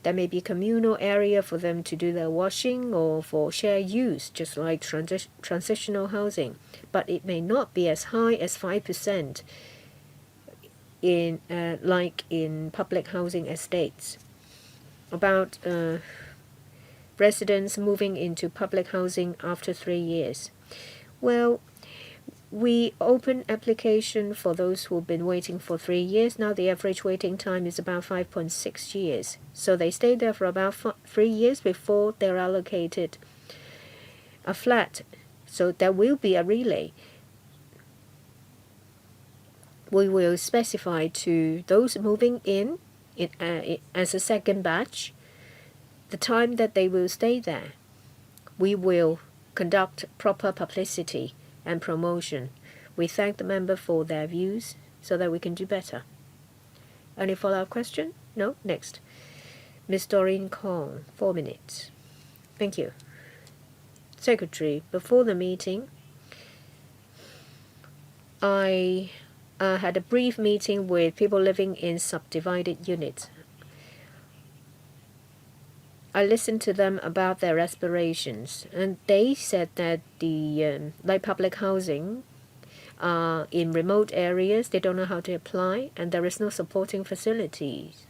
There may be communal area for them to do their washing or for shared use, just like transitional housing. But it may not be as high as 5% like in public housing estates. About residents moving into public housing after 3 years. Well, we open application for those who've been waiting for 3 years. Now the average waiting time is about 5.6 years. So they stay there for about 3 years before they're allocated a flat. So there will be a relay. We will specify to those moving in as a second batch the time that they will stay there. We will conduct proper publicity and promotion. We thank the member for their views so that we can do better. Any follow-up question? No? Next. Ms. Doreen Kong, 4 minutes. Thank you. Secretary, before the meeting, I had a brief meeting with people living in subdivided units. I listened to them about their aspirations, and they said that the light public housing in remote areas, they don't know how to apply, and there is no supporting facilities.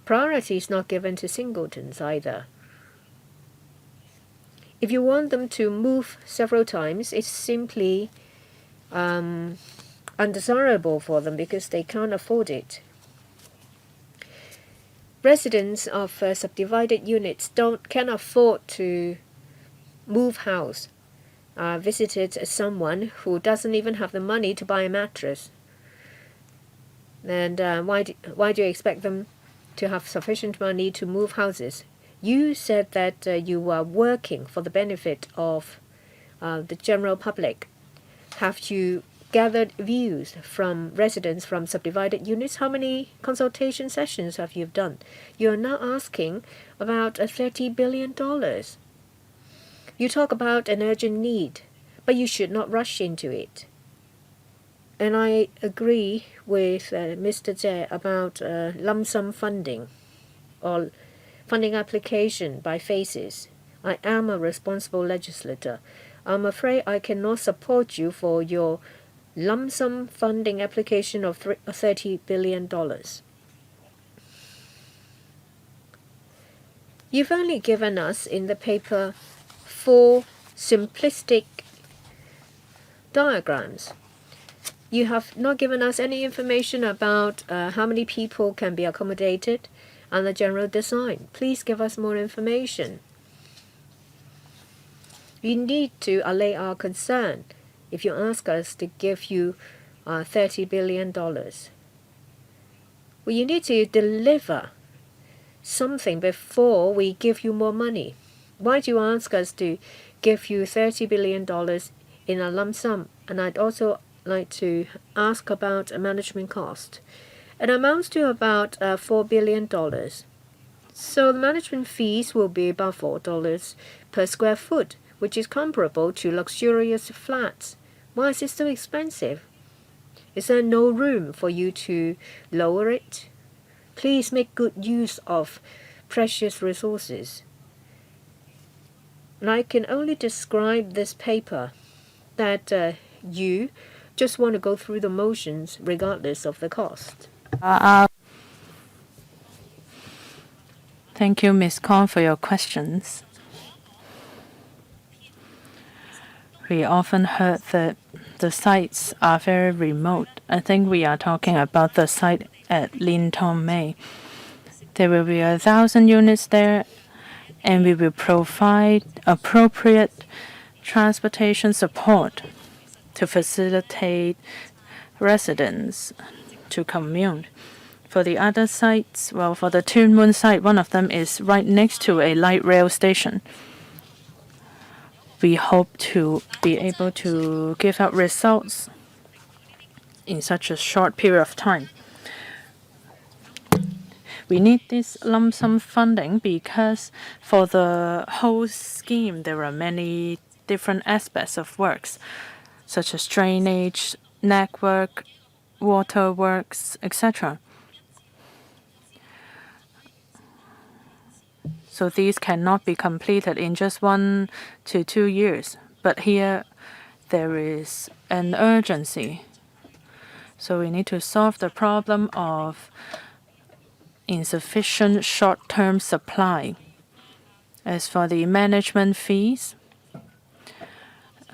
Priority is not given to singletons either. If you want them to move several times, it's simply undesirable for them because they can't afford it. Residents of subdivided units can afford to move house. I visited someone who doesn't even have the money to buy a mattress. And why do you expect them to have sufficient money to move houses. You said that you are working for the benefit of the general public. Have you gathered views from residents from subdivided units? How many consultation sessions have you done? You are now asking about $30 billion. You talk about an urgent need, but you should not rush into it. And I agree with Mr. Tsuen about lump sum funding or funding application by phases. I am a responsible legislator. I'm afraid I cannot support you for your lump sum funding application of $30 billion. You've only given us in the paper 4 simplistic diagrams. You have not given us any information about how many people can be accommodated and the general design. Please give us more information. We need to allay our concern if you ask us to give you $30 billion. Well, you need to deliver something before we give you more money. Why do you ask us to give you $30 billion in a lump sum? And I'd also like to ask about a management cost. It amounts to about $4 billion. So the management fees will be about $4 per square foot, which is comparable to luxurious flats. Why is it so expensive? Is there no room for you to lower it? Please make good use of precious resources. And I can only describe this paper that you just want to go through the motions regardless of the cost. Thank you, Ms. Kong, for your questions. We often heard that the sites are very remote. I think we are talking about the site at Lin Tong Mei. There will be 1,000 units there, and we will provide appropriate transportation support to facilitate residents to commute. For the other sites, well, for the Tsuen site, one of them is right next to a light rail station. We hope to be able to give out results in such a short period of time. We need this lump sum funding because for the whole scheme, there are many different aspects of works, such as drainage, network, water works, etc. So these cannot be completed in just 1 to 2 years. But here there is an urgency. So we need to solve the problem of insufficient short-term supply. As for the management fees,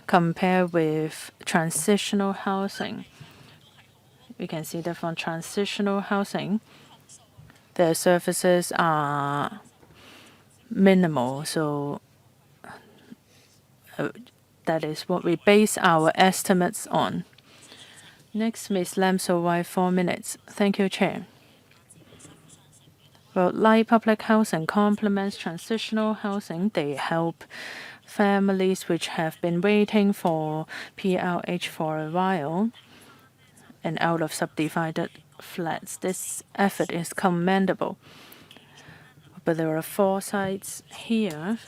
compared with transitional housing, we can see that for transitional housing, their services are minimal. So that is what we base our estimates on. Next, Ms. Lam So-wai, 4 minutes. Thank you, Chair. Well, light public housing complements transitional housing. They help families which have been waiting for PLH for a while and out of subdivided flats. This effort is commendable. But there are 4 sites here.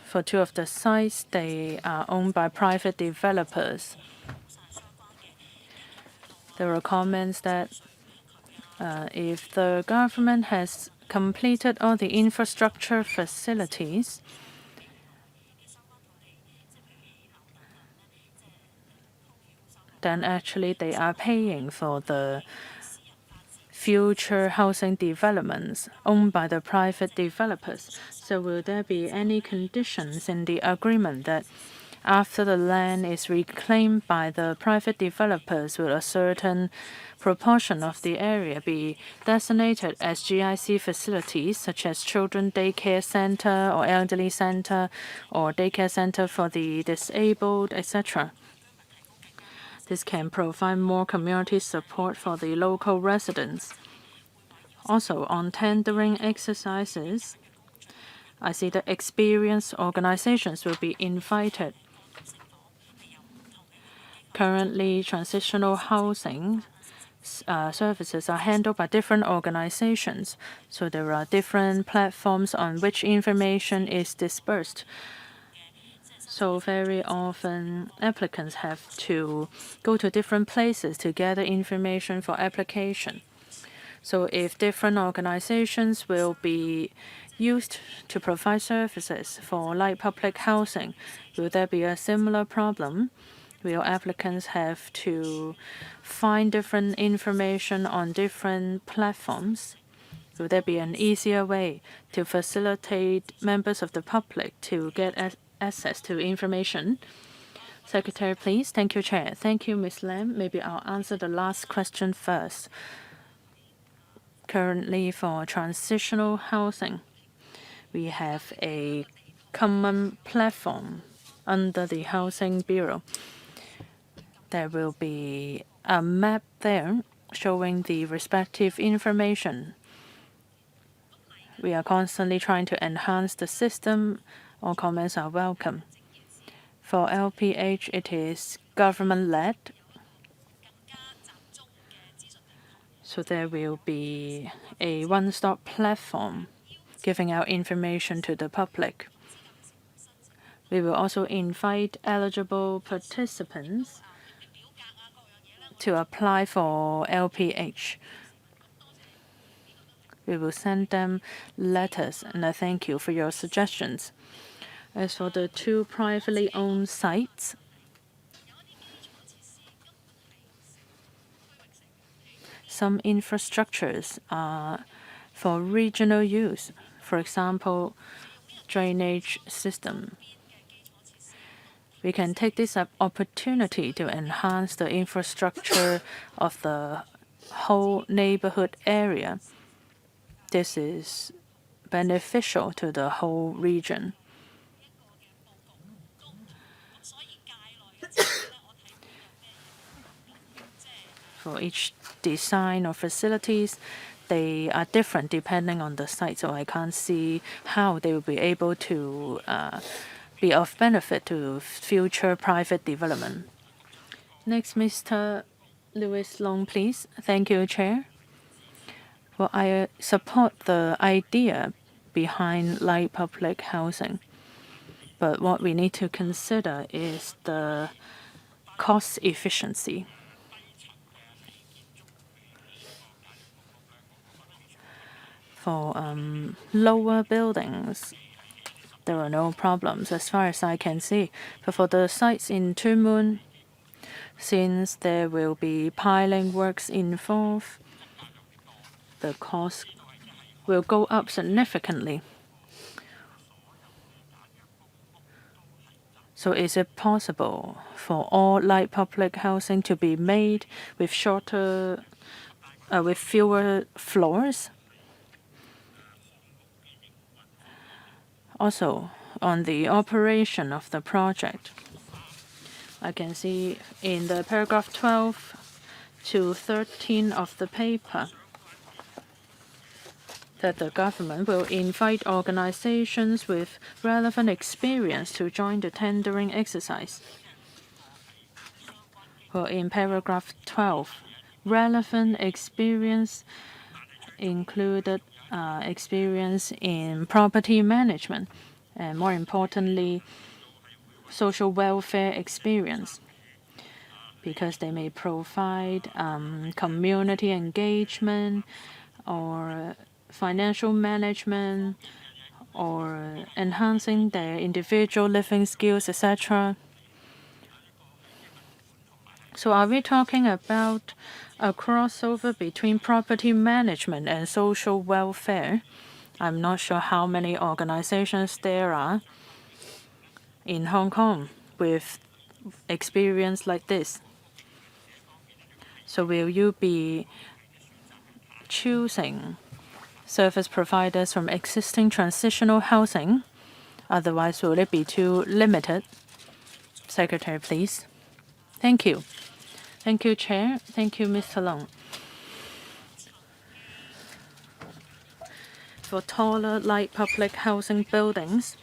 For 2 of the sites, they are owned by private developers. There are comments that if the government has completed all the infrastructure facilities, then actually they are paying for the future housing developments owned by the private developers. So will there be any conditions in the agreement that after the land is reclaimed by the private developers, will a certain proportion of the area be designated as GIC facilities, such as children daycare center or elderly center or daycare center for the disabled, etc.? This can provide more community support for the local residents. Also, on tendering exercises, I see that experienced organizations will be invited. Currently, transitional housing services are handled by different organizations, so there are different platforms on which information is dispersed. So very often, applicants have to go to different places to gather information for application. So if different organizations will be used to provide services for light public housing, will there be a similar problem? Will applicants have to find different information on different platforms? Will there be an easier way to facilitate members of the public to get access to information? Secretary, please. Thank you, Chair. Thank you, Ms. Lam. Maybe I'll answer the last question first. Currently, for transitional housing, we have a common platform under the Housing Bureau. There will be a map there showing the respective information. We are constantly trying to enhance the system. All comments are welcome. For LPH, it is government-led. So there will be a one-stop platform giving out information to the public. We will also invite eligible participants to apply for LPH. We will send them letters, and I thank you for your suggestions. As for the 2 privately owned sites, some infrastructures are for regional use. For example, drainage system. We can take this opportunity to enhance the infrastructure of the whole neighborhood area. This is beneficial to the whole region. For each design or facilities, they are different depending on the site, so I can't see how they will be able to be of benefit to future private development. Next, Mr. Louis Long, please. Thank you, Chair. Well, I support the idea behind light public housing, but what we need to consider is the cost efficiency. For lower buildings, there are no problems as far as I can see. But for the sites in Tsuen, since there will be piling works involved, the cost will go up significantly. So is it possible for all light public housing to be made with fewer floors? Also, on the operation of the project, I can see in the paragraph 12 to 13 of the paper that the government will invite organizations with relevant experience to join the tendering exercise. Well, in paragraph 12, relevant experience included experience in property management and, more importantly, social welfare experience, because they may provide community engagement or financial management or enhancing their individual living skills, etc. So are we talking about a crossover between property management and social welfare? I'm not sure how many organizations there are in Hong Kong with experience like this. So will you be choosing service providers from existing transitional housing? Otherwise, will it be too limited? Secretary, please. Thank you. Thank you, Chair. Thank you, Mr. Long. for taller light public housing buildings,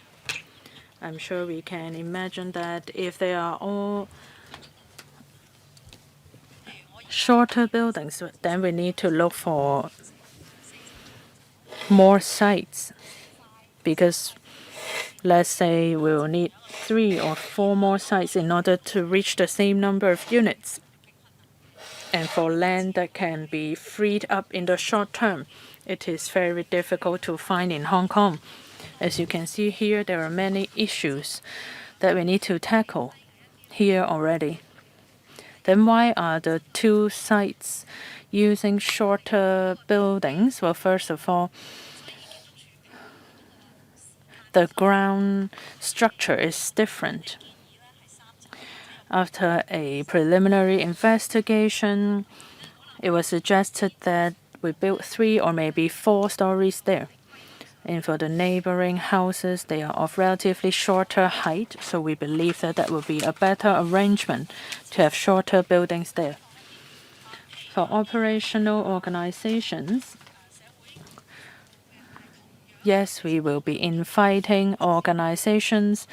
I'm sure we can imagine that if they are all shorter buildings, then we need to look for more sites, because let's say we will need 3 or 4 more sites in order to reach the same number of units. And for land that can be freed up in the short term, it is very difficult to find in Hong Kong. As you can see here, there are many issues that we need to tackle here already. Then why are the 2 sites using shorter buildings? Well, first of all, the ground structure is different. After a preliminary investigation, it was suggested that we build 3 or maybe 4 stories there. And for the neighboring houses, they are of relatively shorter height, so we believe that that would be a better arrangement to have shorter buildings there. For operational organizations, yes, we will be inviting organizations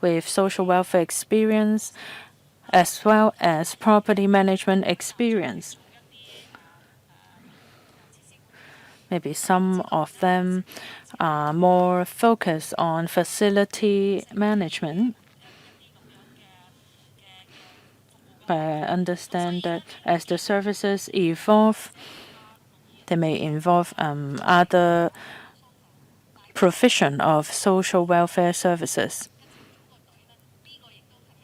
with social welfare experience as well as property management experience. Maybe some of them are more focused on facility management. But I understand that as the services evolve, they may involve other provision of social welfare services.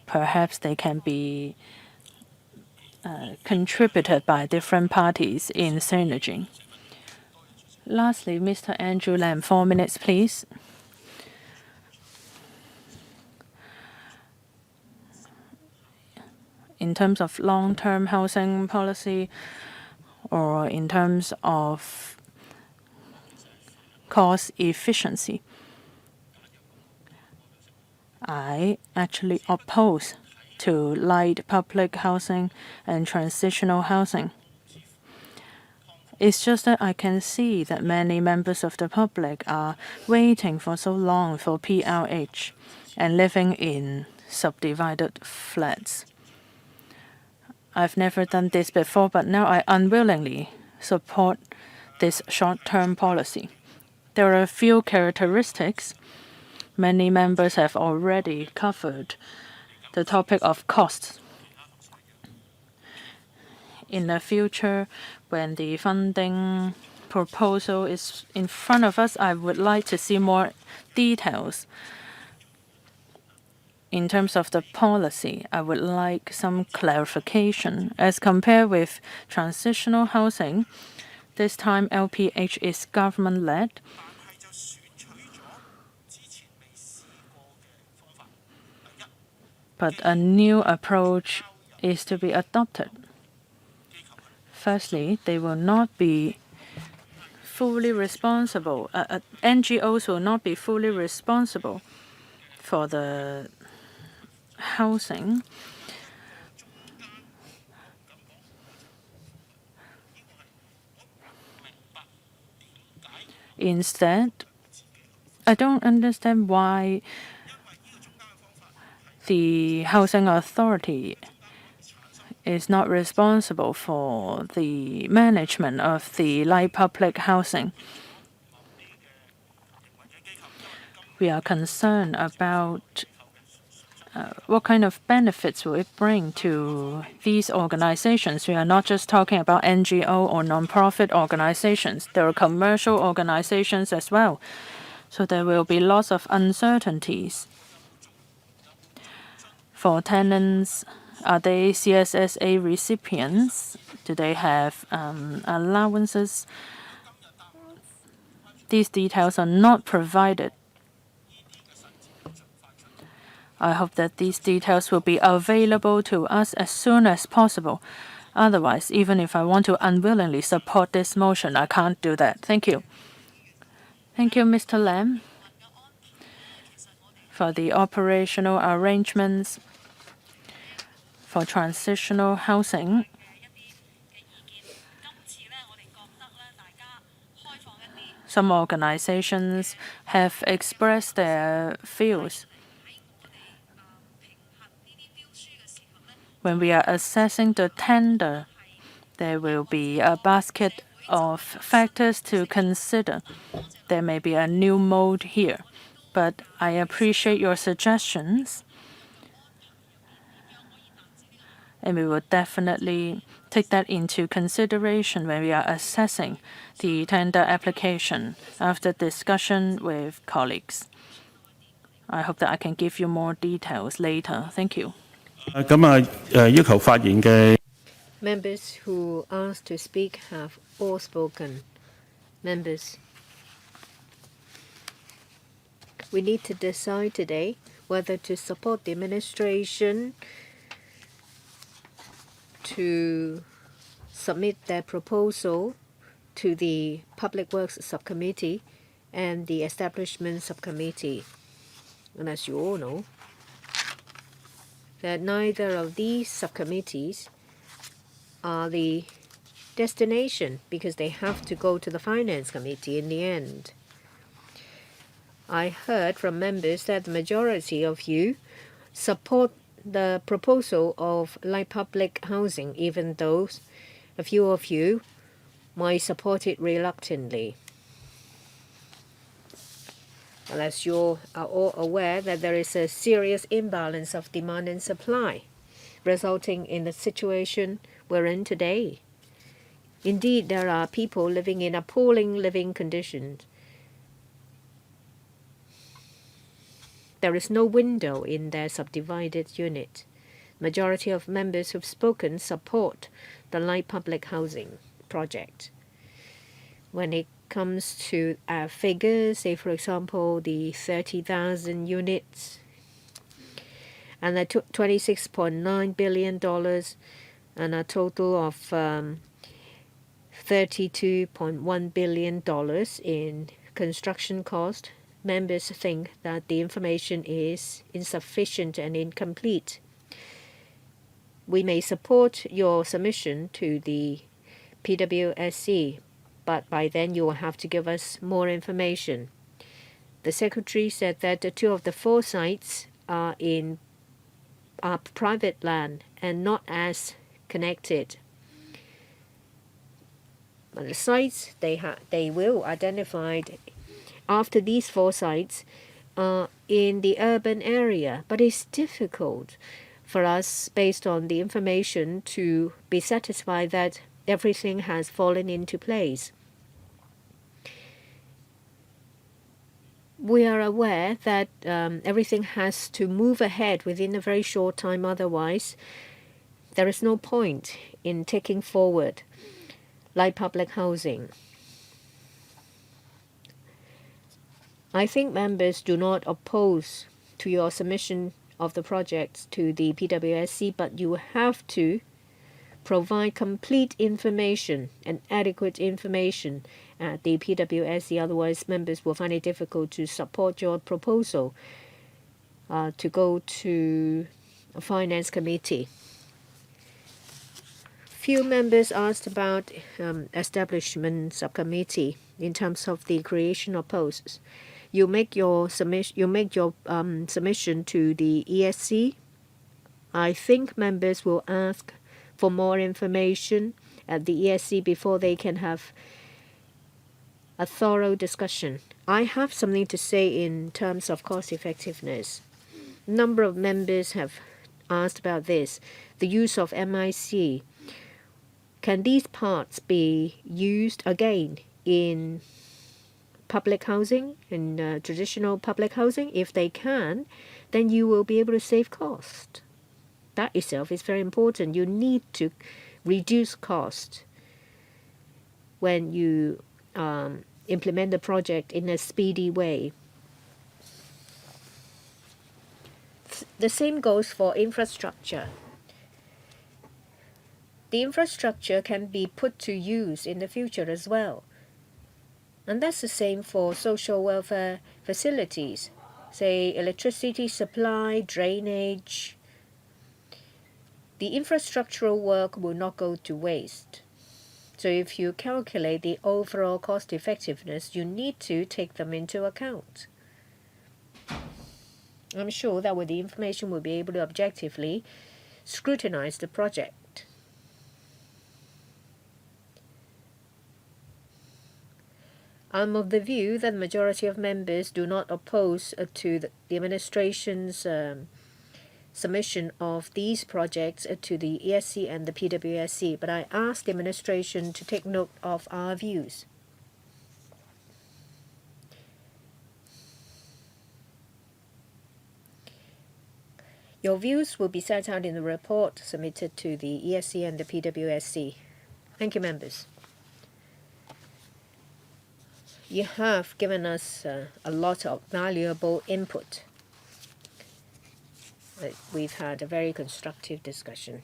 Perhaps they can be contributed by different parties in synergy. Lastly, Mr. Andrew Lam, 4 minutes, please. In terms of long-term housing policy or in terms of cost efficiency, I actually oppose to light public housing and transitional housing. It's just that I can see that many members of the public are waiting for so long for PLH and living in subdivided flats. I've never done this before, but now I unwillingly support this short-term policy. There are a few characteristics. Many members have already covered the topic of costs. In the future, when the funding proposal is in front of us, I would like to see more details. In terms of the policy, I would like some clarification. As compared with transitional housing, this time LPH is government-led. But a new approach is to be adopted. Firstly, they will not be fully responsible. NGOs will not be fully responsible for the housing. Instead, I don't understand why the housing authority is not responsible for the management of the light public housing. We are concerned about what kind of benefits will it bring to these organizations. We are not just talking about NGO or non-profit organizations. There are commercial organizations as well. So there will be lots of uncertainties. For tenants, are they CSSA recipients? Do they have allowances? These details are not provided. I hope that these details will be available to us as soon as possible. Otherwise, even if I want to unwillingly support this motion, I can't do that. Thank you. Thank you, Mr. Lam. For the operational arrangements for transitional housing, some organizations have expressed their views. When we are assessing the tender, there will be a basket of factors to consider. There may be a new mode here, but I appreciate your suggestions, and we will definitely take that into consideration when we are assessing the tender application after discussion with colleagues. I hope that I can give you more details later. Thank you. 要求發言嘅 Members who asked to speak have all spoken. Members, we need to decide today whether to support the administration to submit their proposal to the Public Works Subcommittee and the Establishment Subcommittee. And as you all know, that neither of these subcommittees are the destination because they have to go to the Finance Committee in the end. I heard from members that the majority of you support the proposal of light public housing, even though a few of you might support it reluctantly. As you are all aware that there is a serious imbalance of demand and supply, resulting in the situation we're in today. Indeed, there are people living in appalling living conditions. There is no window in their subdivided unit. Majority of members who've spoken support the light public housing project. When it comes to figures, say for example the 30,000 units and the $26.9 billion and a total of $32.1 billion in construction cost, members think that the information is insufficient and incomplete. We may support your submission to the PWSC, but by then you will have to give us more information. The Secretary said that 2 of the 4 sites are private land and not as connected. But the sites they will identify after these 4 sites are in the urban area, but it's difficult for us, based on the information, to be satisfied that everything has fallen into place. We are aware that everything has to move ahead within a very short time, otherwise there is no point in taking forward light public housing. I think members do not oppose to your submission of the projects to the PWSC, but you have to provide complete information and adequate information at the PWSC, otherwise members will find it difficult to support your proposal to go to a Finance Committee. Few members asked about Establishment Subcommittee in terms of the creation of posts. You make your submission to the ESC. I think members will ask for more information at the ESC before they can have a thorough discussion. I have something to say in terms of cost effectiveness. A number of members have asked about this. The use of MIC. Can these parts be used again in public housing, in traditional public housing? If they can, then you will be able to save cost. That itself is very important. You need to reduce cost when you implement the project in a speedy way. The same goes for infrastructure. The infrastructure can be put to use in the future as well. And that's the same for social welfare facilities, say electricity supply, drainage. The infrastructural work will not go to waste. So if you calculate the overall cost effectiveness, you need to take them into account. I'm sure that with the information we'll be able to objectively scrutinize the project. I'm of the view that the majority of members do not oppose to the administration's submission of these projects to the ESC and the PWSC, but I ask the administration to take note of our views. Your views will be set out in the report submitted to the ESC and the PWSC. Thank you, members. You have given us a lot of valuable input. We've had a very constructive discussion.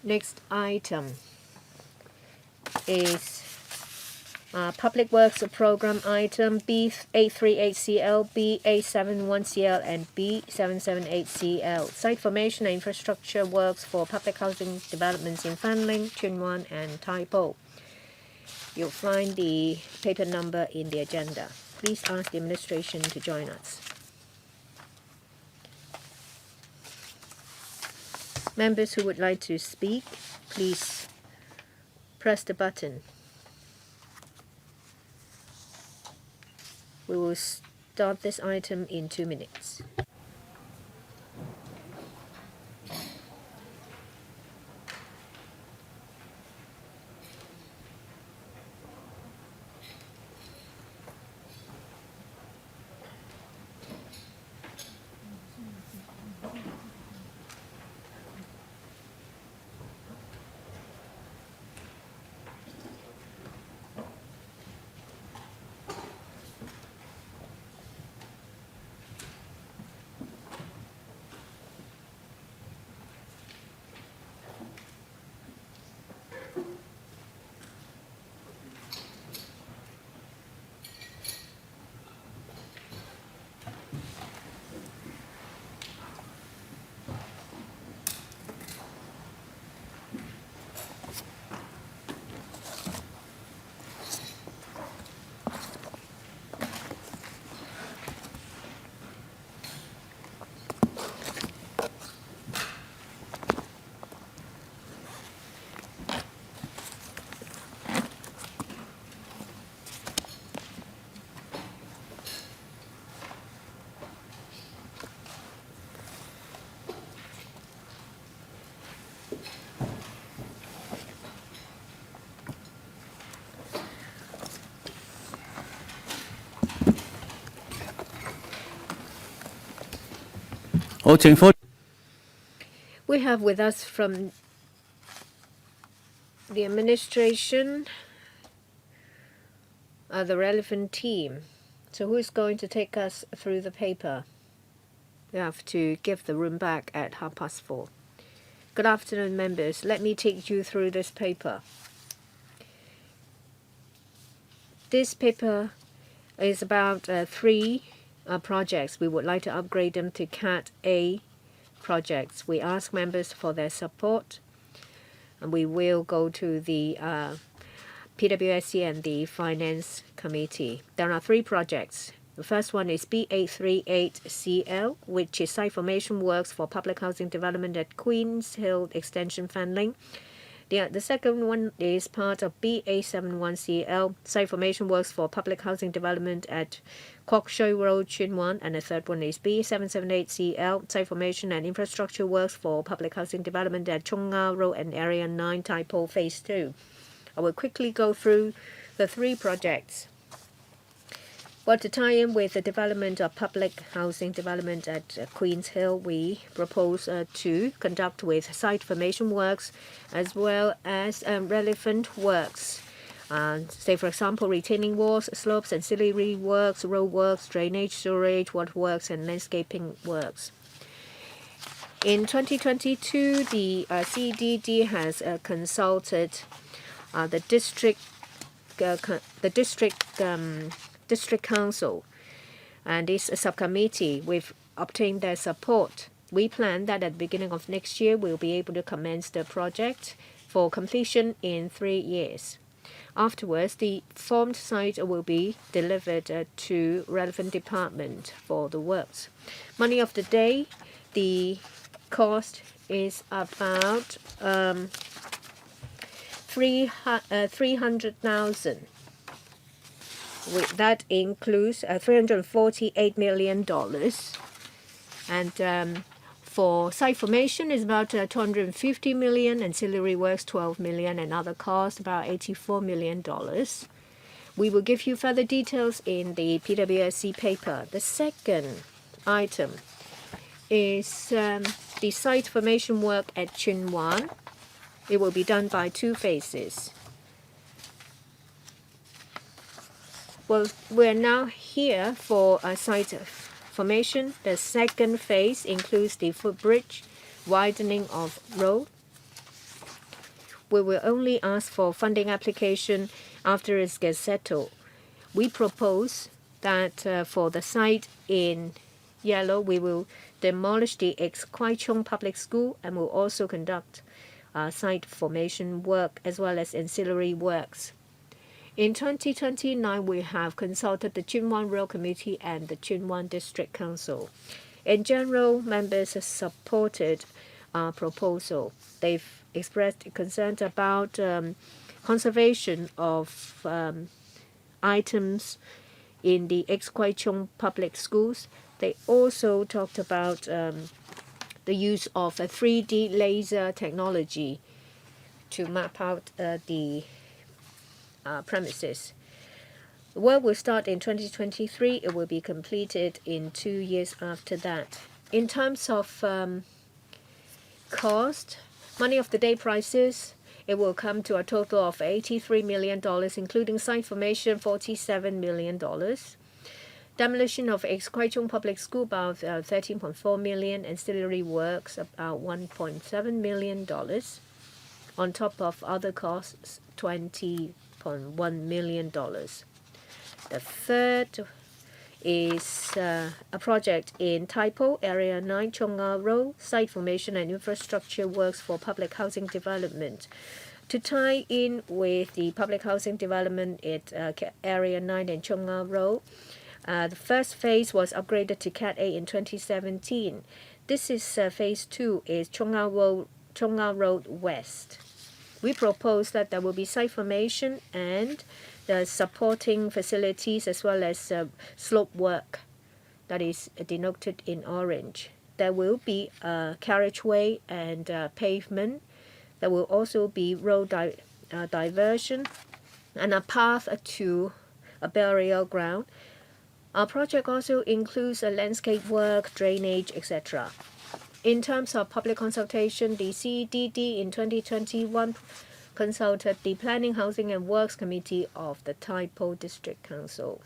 Next item is Public Works Program item B838CL, B871CL, and B778CL. Site formation and infrastructure works for public housing developments in Fanling, Tsuen, and Tai Po. You'll find the paper number in the agenda. Please ask the administration to join us. Members who would like to speak, please press the button. We will start this item in 2 minutes. We have with us from the administration the relevant team. So who is going to take us through the paper? We have to give the room back at 4:30. Good afternoon, members. Let me take you through this paper. This paper is about 3 projects. We would like to upgrade them to Cat A projects. We ask members for their support, and we will go to the PWSC and the Finance Committee. There are 3 projects. The first one is B838CL, which is site formation works for public housing development at Queens Hill Extension, Fanling. The second one is part of B871CL, site formation works for public housing development at Kwok Shui Road, Tsuen. And the third one is B778CL, site formation and infrastructure works for public housing development at Chung Nga Road and Area 9, Tai Po Phase 2. I will quickly go through the 3 projects. Well, to tie in with the development of public housing development at Queens Hill, we propose to conduct with site formation works as well as relevant works. Say, for example, retaining walls, slopes, ancillary works, road works, drainage, sewerage, water works, and landscaping works. In 2022, the CDD has consulted the District Council and this subcommittee. We've obtained their support. We plan that at the beginning of next year we'll be able to commence the project for completion in 3 years. Afterwards, the formed site will be delivered to relevant department for the works. Money of the day, the cost is about 300,000. That includes $348 million. And for site formation is about 250 million, ancillary works 12 million, and other costs about $84 million. We will give you further details in the PWSC paper. The second item is the site formation work at Tsuen. It will be done by 2 phases. Well, we're now here for a site formation. The second phase includes the footbridge, widening of road. We will only ask for funding application after it gets settled. We propose that for the site in yellow, we will demolish the ex-Kwai Chung Public School and will also conduct site formation work as well as ancillary works. In 2029, we have consulted the Tsuen Rail Committee and the Tsuen District Council. In general, members have supported our proposal. They've expressed concerns about conservation of items in the ex-Kwai Chung public schools. They also talked about the use of a 3D laser technology to map out the premises. The work will start in 2023. It will be completed in 2 years after that. In terms of cost, money of the day prices, it will come to a total of $83 million, including site formation, $47 million. Demolition of ex-Kwai Chung Public School, about $13.4 million. Ancillary works, about $1.7 million. On top of other costs, $20.1 million. The third is a project in Taipo, Area 9, Chonga Road, site formation and infrastructure works for public housing development. To tie in with the public housing development at Area 9 and Chonga Road, the first phase was upgraded to Cat A in 2017. This is phase 2 is Chonga Road West. We propose that there will be site formation and the supporting facilities as well as slope work that is denoted in orange. There will be a carriageway and pavement. There will also be road diversion and a path to a burial ground. Our project also includes a landscape work, drainage, etc. In terms of public consultation, the CEDD in 2021 consulted the Planning, Housing and Works Committee of the Taipo District Council.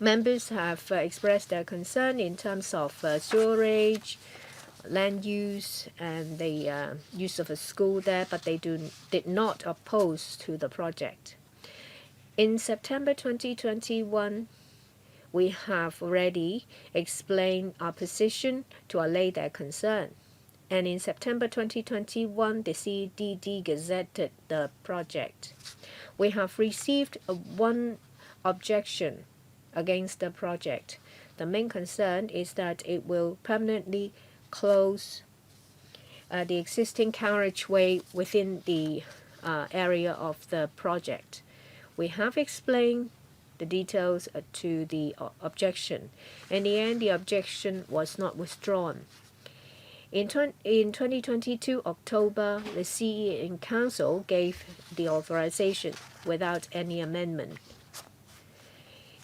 Members have expressed their concern in terms of sewerage, land use, and the use of a school there, but they did not oppose to the project. In September 2021, we have already explained our position to allay their concern. And in September 2021, the CEDD gazetted the project. We have received one objection against the project. The main concern is that it will permanently close the existing carriageway within the area of the project. We have explained the details to the objection. In the end, the objection was not withdrawn. In 2022 October, the CE in Council gave the authorization without any amendment.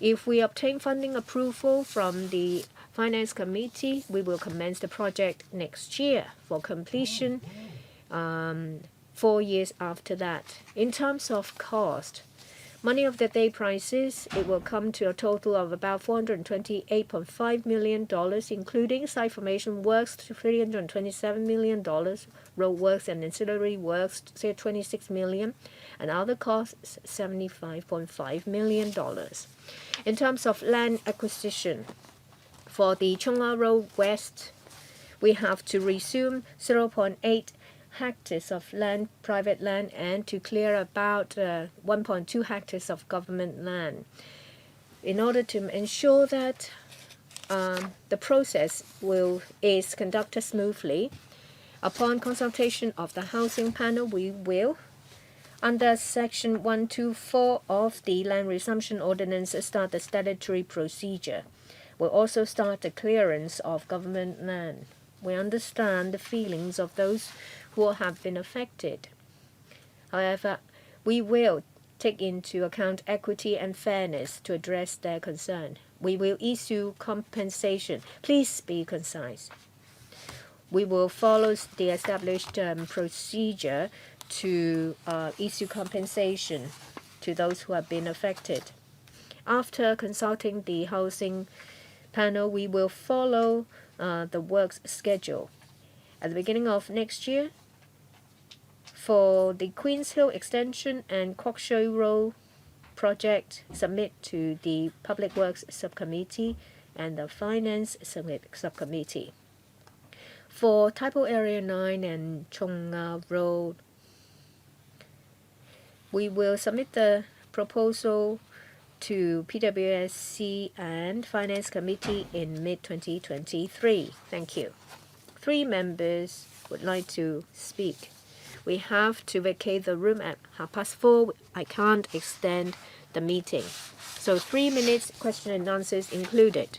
If we obtain funding approval from the Finance Committee, we will commence the project next year for completion 4 years after that. In terms of cost, money of the day prices, it will come to a total of about $428.5 million, including site formation works, $327 million, road works and ancillary works, say $26 million, and other costs, $75.5 million. In terms of land acquisition, for the Chonga Road West, we have to resume 0.8 hectares of land, private land, and to clear about 1.2 hectares of government land. In order to ensure that the process is conducted smoothly, upon consultation of the housing panel, we will, under Section 124 of the Land Resumption Ordinance, start the statutory procedure. We'll also start the clearance of government land. We understand the feelings of those who have been affected. However, we will take into account equity and fairness to address their concern. We will issue compensation. Please be concise. We will follow the established procedure to issue compensation to those who have been affected. After consulting the housing panel, we will follow the works schedule. At the beginning of next year, for the Queen's Hill Extension and Kwok Shui Road project, submit to the Public Works Subcommittee and the Finance Subcommittee. For Typo Area 9 and Chung Nga Road, we will submit the proposal to PWSC and Finance Committee in mid-2023. Thank you. 3 members would like to speak. We have to vacate the room at 4:30. I can't extend the meeting. So 3 minutes, question and answers included.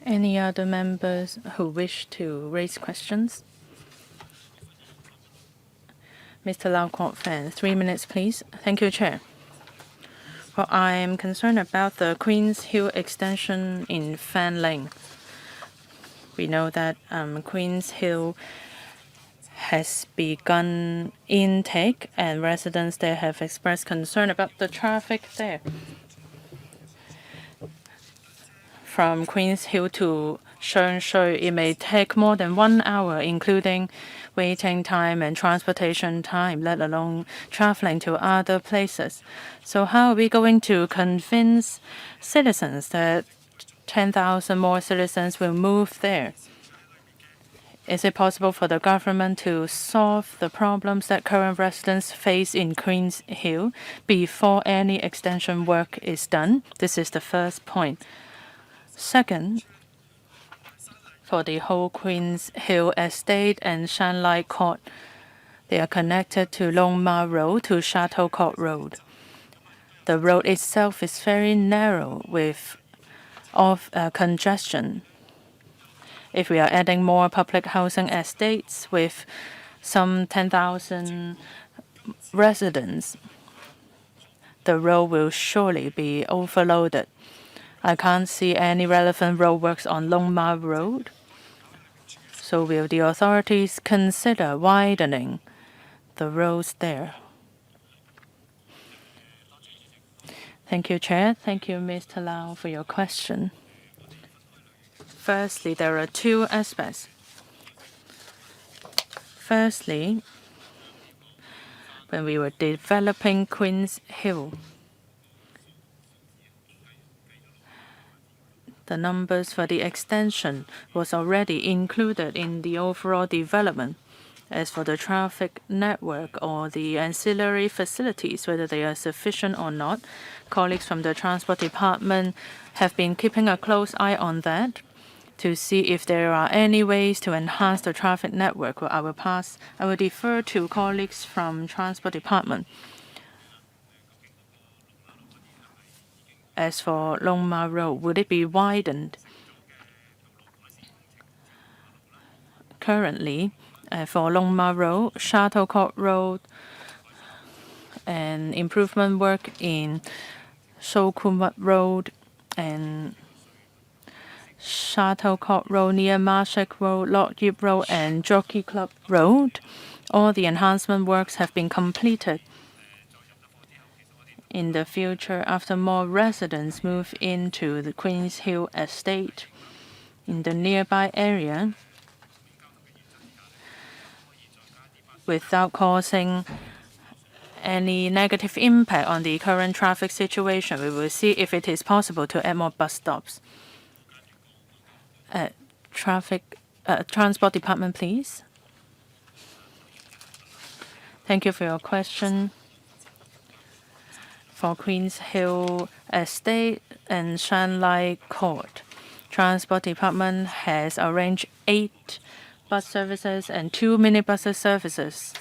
Any other members who wish to raise questions? Mr. Lau Kwok Fan, 3 minutes, please. Thank you, Chair. Well, I'm concerned about the Queen's Hill extension in Fanling. We know that Queen's Hill has begun intake, and residents there have expressed concern about the traffic there. From Queen's Hill to Tsuen, it may take more than 1 hour, including waiting time and transportation time, let alone traveling to other places. So how are we going to convince citizens that 10,000 more citizens will move there? Is it possible for the government to solve the problems that current residents face in Queen's Hill before any extension work is done? This is the first point. Second, for the whole Queen's Hill estate and Shanghai Court, they are connected to Long Ma Road to Shuttlecock Road. The road itself is very narrow with congestion. If we are adding more public housing estates with some 10,000 residents, the road will surely be overloaded. I can't see any relevant roadworks on Long Ma Road. So will the authorities consider widening the roads there? Thank you, Chair. Thank you, Mr. Lau, for your question. Firstly, there are 2 aspects. Firstly, when we were developing Queen's Hill, the numbers for the extension was already included in the overall development. As for the traffic network or the ancillary facilities, whether they are sufficient or not, colleagues from the Transport Department have been keeping a close eye on that to see if there are any ways to enhance the traffic network. Well, I will defer to colleagues from Transport Department. As for Long Ma Road, would it be widened? Currently, for Long Ma Road, Shuttlecock Road, and improvement work in Sokumut Road and Shuttlecock Road near Marshak Road, Lock Yip Road, and Jockey Club Road. All the enhancement works have been completed. In the future, after more residents move into the Queen's Hill estate in the nearby area, without causing any negative impact on the current traffic situation, we will see if it is possible to add more bus stops. Transport Department, please. Thank you for your question. For Queens Hill Estate and Shanghai Court, Transport Department has arranged 8 bus services and 2 minibus services.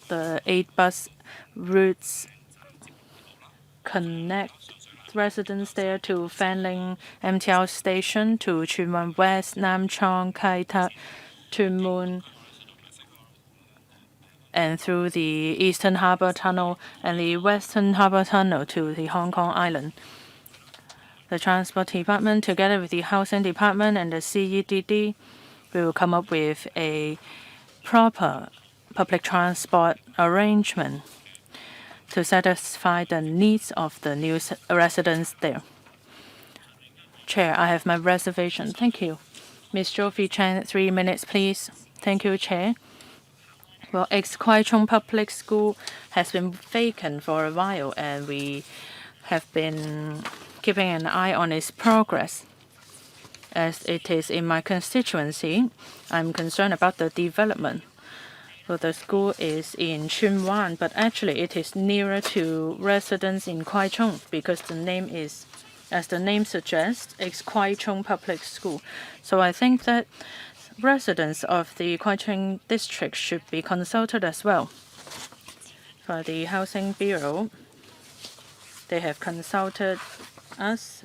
The 8 bus routes connect residents there to Fanling MTR station, to Tsuen West, Nam Chong, Kai Tak, Tuen Mun, and through the Eastern Harbour Tunnel and the Western Harbour Tunnel to the Hong Kong Island. The Transport Department, together with the Housing Department and the CEDD, will come up with a proper public transport arrangement to satisfy the needs of the new residents there. Chair, I have my reservation. Thank you. Ms. Jovi Chan, 3 minutes, please. Thank you, Chair. Well, Kwai Chung Public School has been vacant for a while, and we have been keeping an eye on its progress. As it is in my constituency, I'm concerned about the development. Well, the school is in Tsuen Wan, but actually it is nearer to residents in Kwai Chung because the name is, as the name suggests, it's Kwai Chung Public School. So I think that residents of the Kwai Chung district should be consulted as well. For the Housing Bureau, they have consulted us.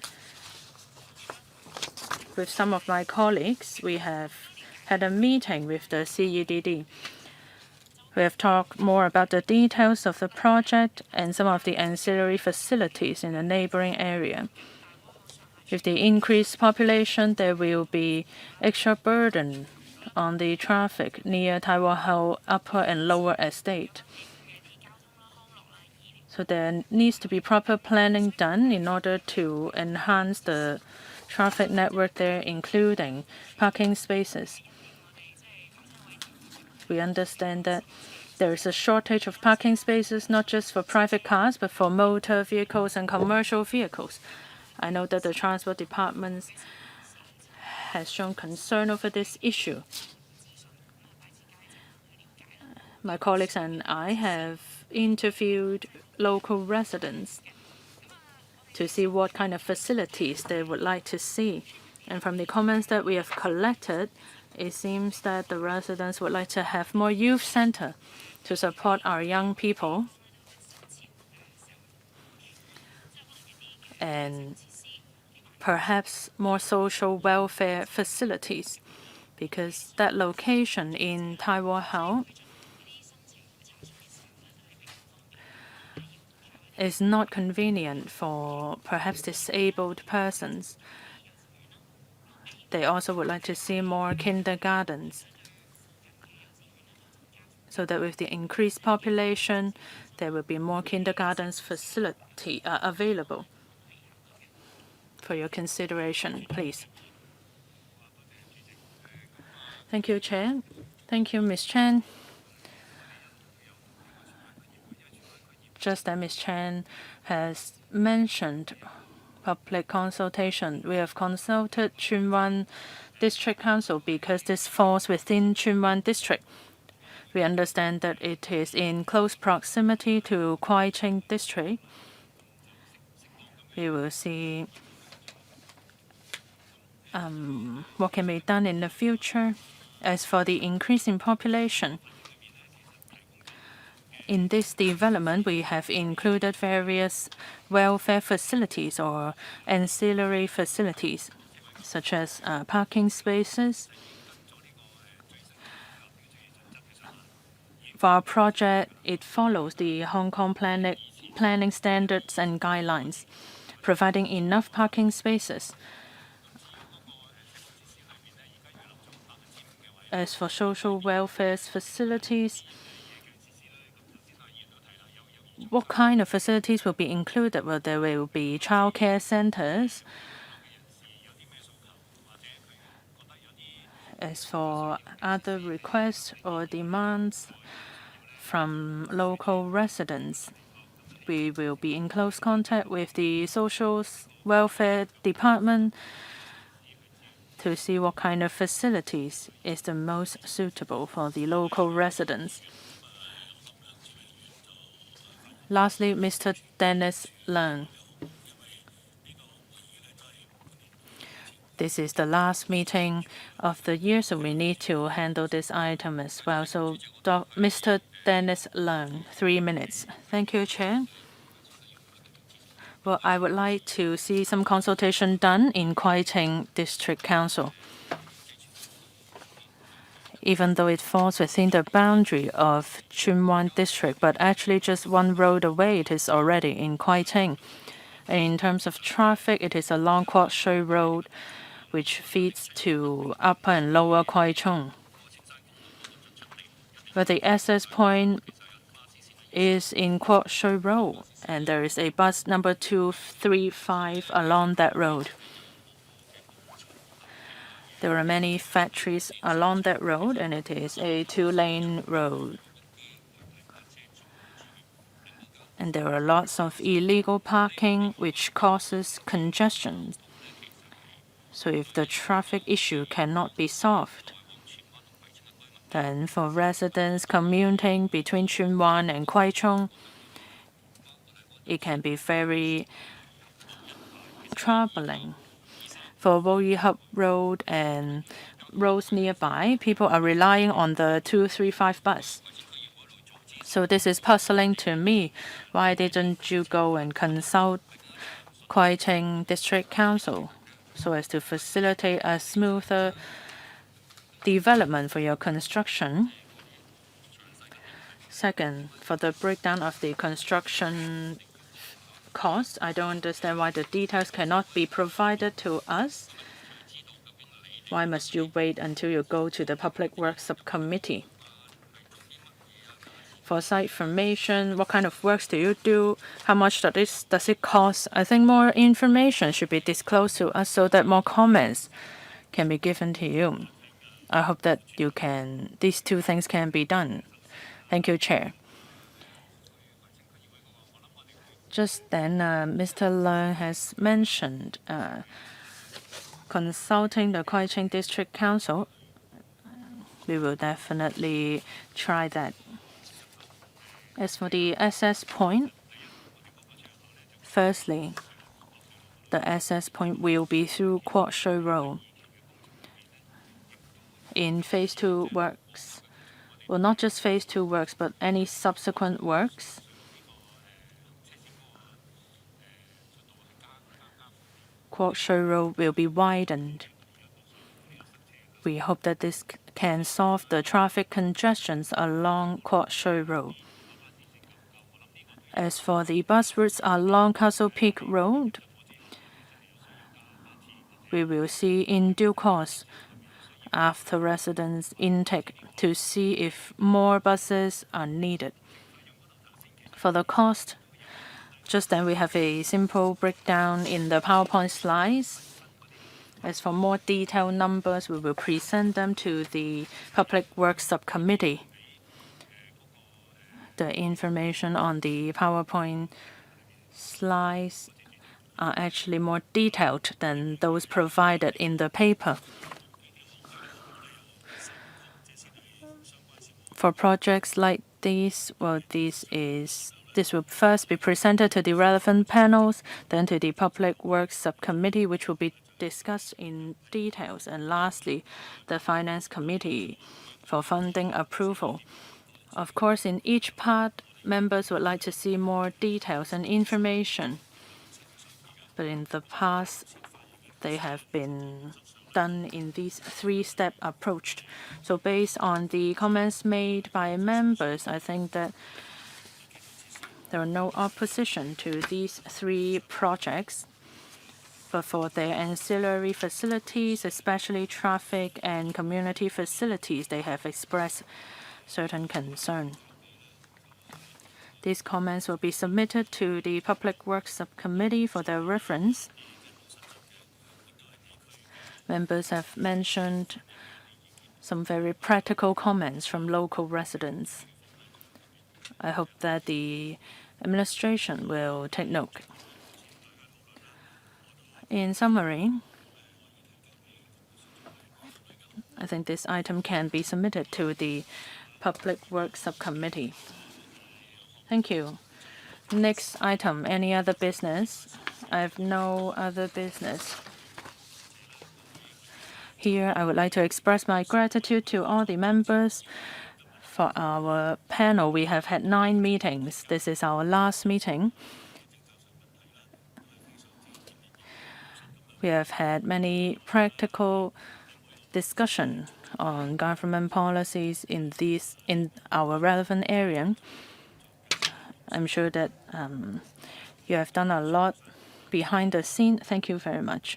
With some of my colleagues, we have had a meeting with the CEDD. We have talked more about the details of the project and some of the ancillary facilities in the neighboring area. With the increased population, there will be extra burden on the traffic near Tai Wah Ho Upper and Lower Estate. So there needs to be proper planning done in order to enhance the traffic network there, including parking spaces. We understand that there is a shortage of parking spaces, not just for private cars, but for motor vehicles and commercial vehicles. I know that the Transport Department has shown concern over this issue. My colleagues and I have interviewed local residents to see what kind of facilities they would like to see. And from the comments that we have collected, it seems that the residents would like to have more youth center to support our young people and perhaps more social welfare facilities, because that location in Tai Wah Ho is not convenient for perhaps disabled persons. They also would like to see more kindergartens, so that with the increased population, there will be more kindergartens facility available. For your consideration, please. Thank you, Chair. Thank you, Ms. Chan. Just as Ms. Chan has mentioned, public consultation. We have consulted Tsuen Wan District Council because this falls within Tsuen Wan District. We understand that it is in close proximity to Kwai Chung District. We will see what can be done in the future. As for the increase in population, in this development, we have included various welfare facilities or ancillary facilities, such as parking spaces. For our project, it follows the Hong Kong planning standards and guidelines, providing enough parking spaces. As for social welfare facilities, what kind of facilities will be included? Well, there will be childcare centers. As for other requests or demands from local residents, we will be in close contact with the Social Welfare Department to see what kind of facilities is the most suitable for the local residents. Lastly, Mr. Dennis Leung. This is the last meeting of the year, so we need to handle this item as well. So, Mr. Dennis Leung, 3 minutes. Thank you, Chair. Well, I would like to see some consultation done in Kwai Tsing District Council. Even though it falls within the boundary of Tsuen District, but actually just one road away, it is already in Kwai Tsing. In terms of traffic, it is along Kwok Shui Road, which feeds to Upper and Lower Kwai Chung. But the access point is in Kwok Shui Road, and there is a bus number 235 along that road. There are many factories along that road, and it is a 2-lane road. And there are lots of illegal parking, which causes congestion. So if the traffic issue cannot be solved, then for residents commuting between Tsuen Wan and Kwai Chung, it can be very troubling. For Wo Yi Hub Road and roads nearby, people are relying on the 235 bus. So this is puzzling to me. Why didn't you go and consult Kwai Tsing District Council so as to facilitate a smoother development for your construction? Second, for the breakdown of the construction cost, I don't understand why the details cannot be provided to us. Why must you wait until you go to the Public Works Subcommittee? For site formation, what kind of works do you do? How much does it cost? I think more information should be disclosed to us so that more comments can be given to you. I hope that these two things can be done. Thank you, Chair. Just then, Mr. Leung has mentioned consulting the Kwai Tsing District Council. We will definitely try that. As for the access point, firstly, the access point will be through Kwok Shui Road. In Phase 2 works, well, not just Phase 2 works, but any subsequent works, Kwok Shui Road will be widened. We hope that this can solve the traffic congestions along Kwok Shui Road. As for the bus routes along Castle Peak Road, we will see in due course after residents' intake to see if more buses are needed. For the cost, just then we have a simple breakdown in the PowerPoint slides. As for more detailed numbers, we will present them to the Public Works Subcommittee. The information on the PowerPoint slides are actually more detailed than those provided in the paper. For projects like these, well, this will first be presented to the relevant panels, then to the Public Works Subcommittee, which will be discussed in details, and lastly, the Finance Committee for funding approval. Of course, in each part, members would like to see more details and information. But in the past, they have been done in this 3-step approach. So based on the comments made by members, I think that there are no opposition to these 3 projects. But for their ancillary facilities, especially traffic and community facilities, they have expressed certain concern. These comments will be submitted to the Public Works Subcommittee for their reference. Members have mentioned some very practical comments from local residents. I hope that the administration will take note. In summary, I think this item can be submitted to the Public Works Subcommittee. Thank you. Next item, any other business? I have no other business. Here, I would like to express my gratitude to all the members. For our panel, we have had 9 meetings. This is our last meeting. We have had many practical discussion on government policies in our relevant area. I'm sure that you have done a lot behind the scene. Thank you very much.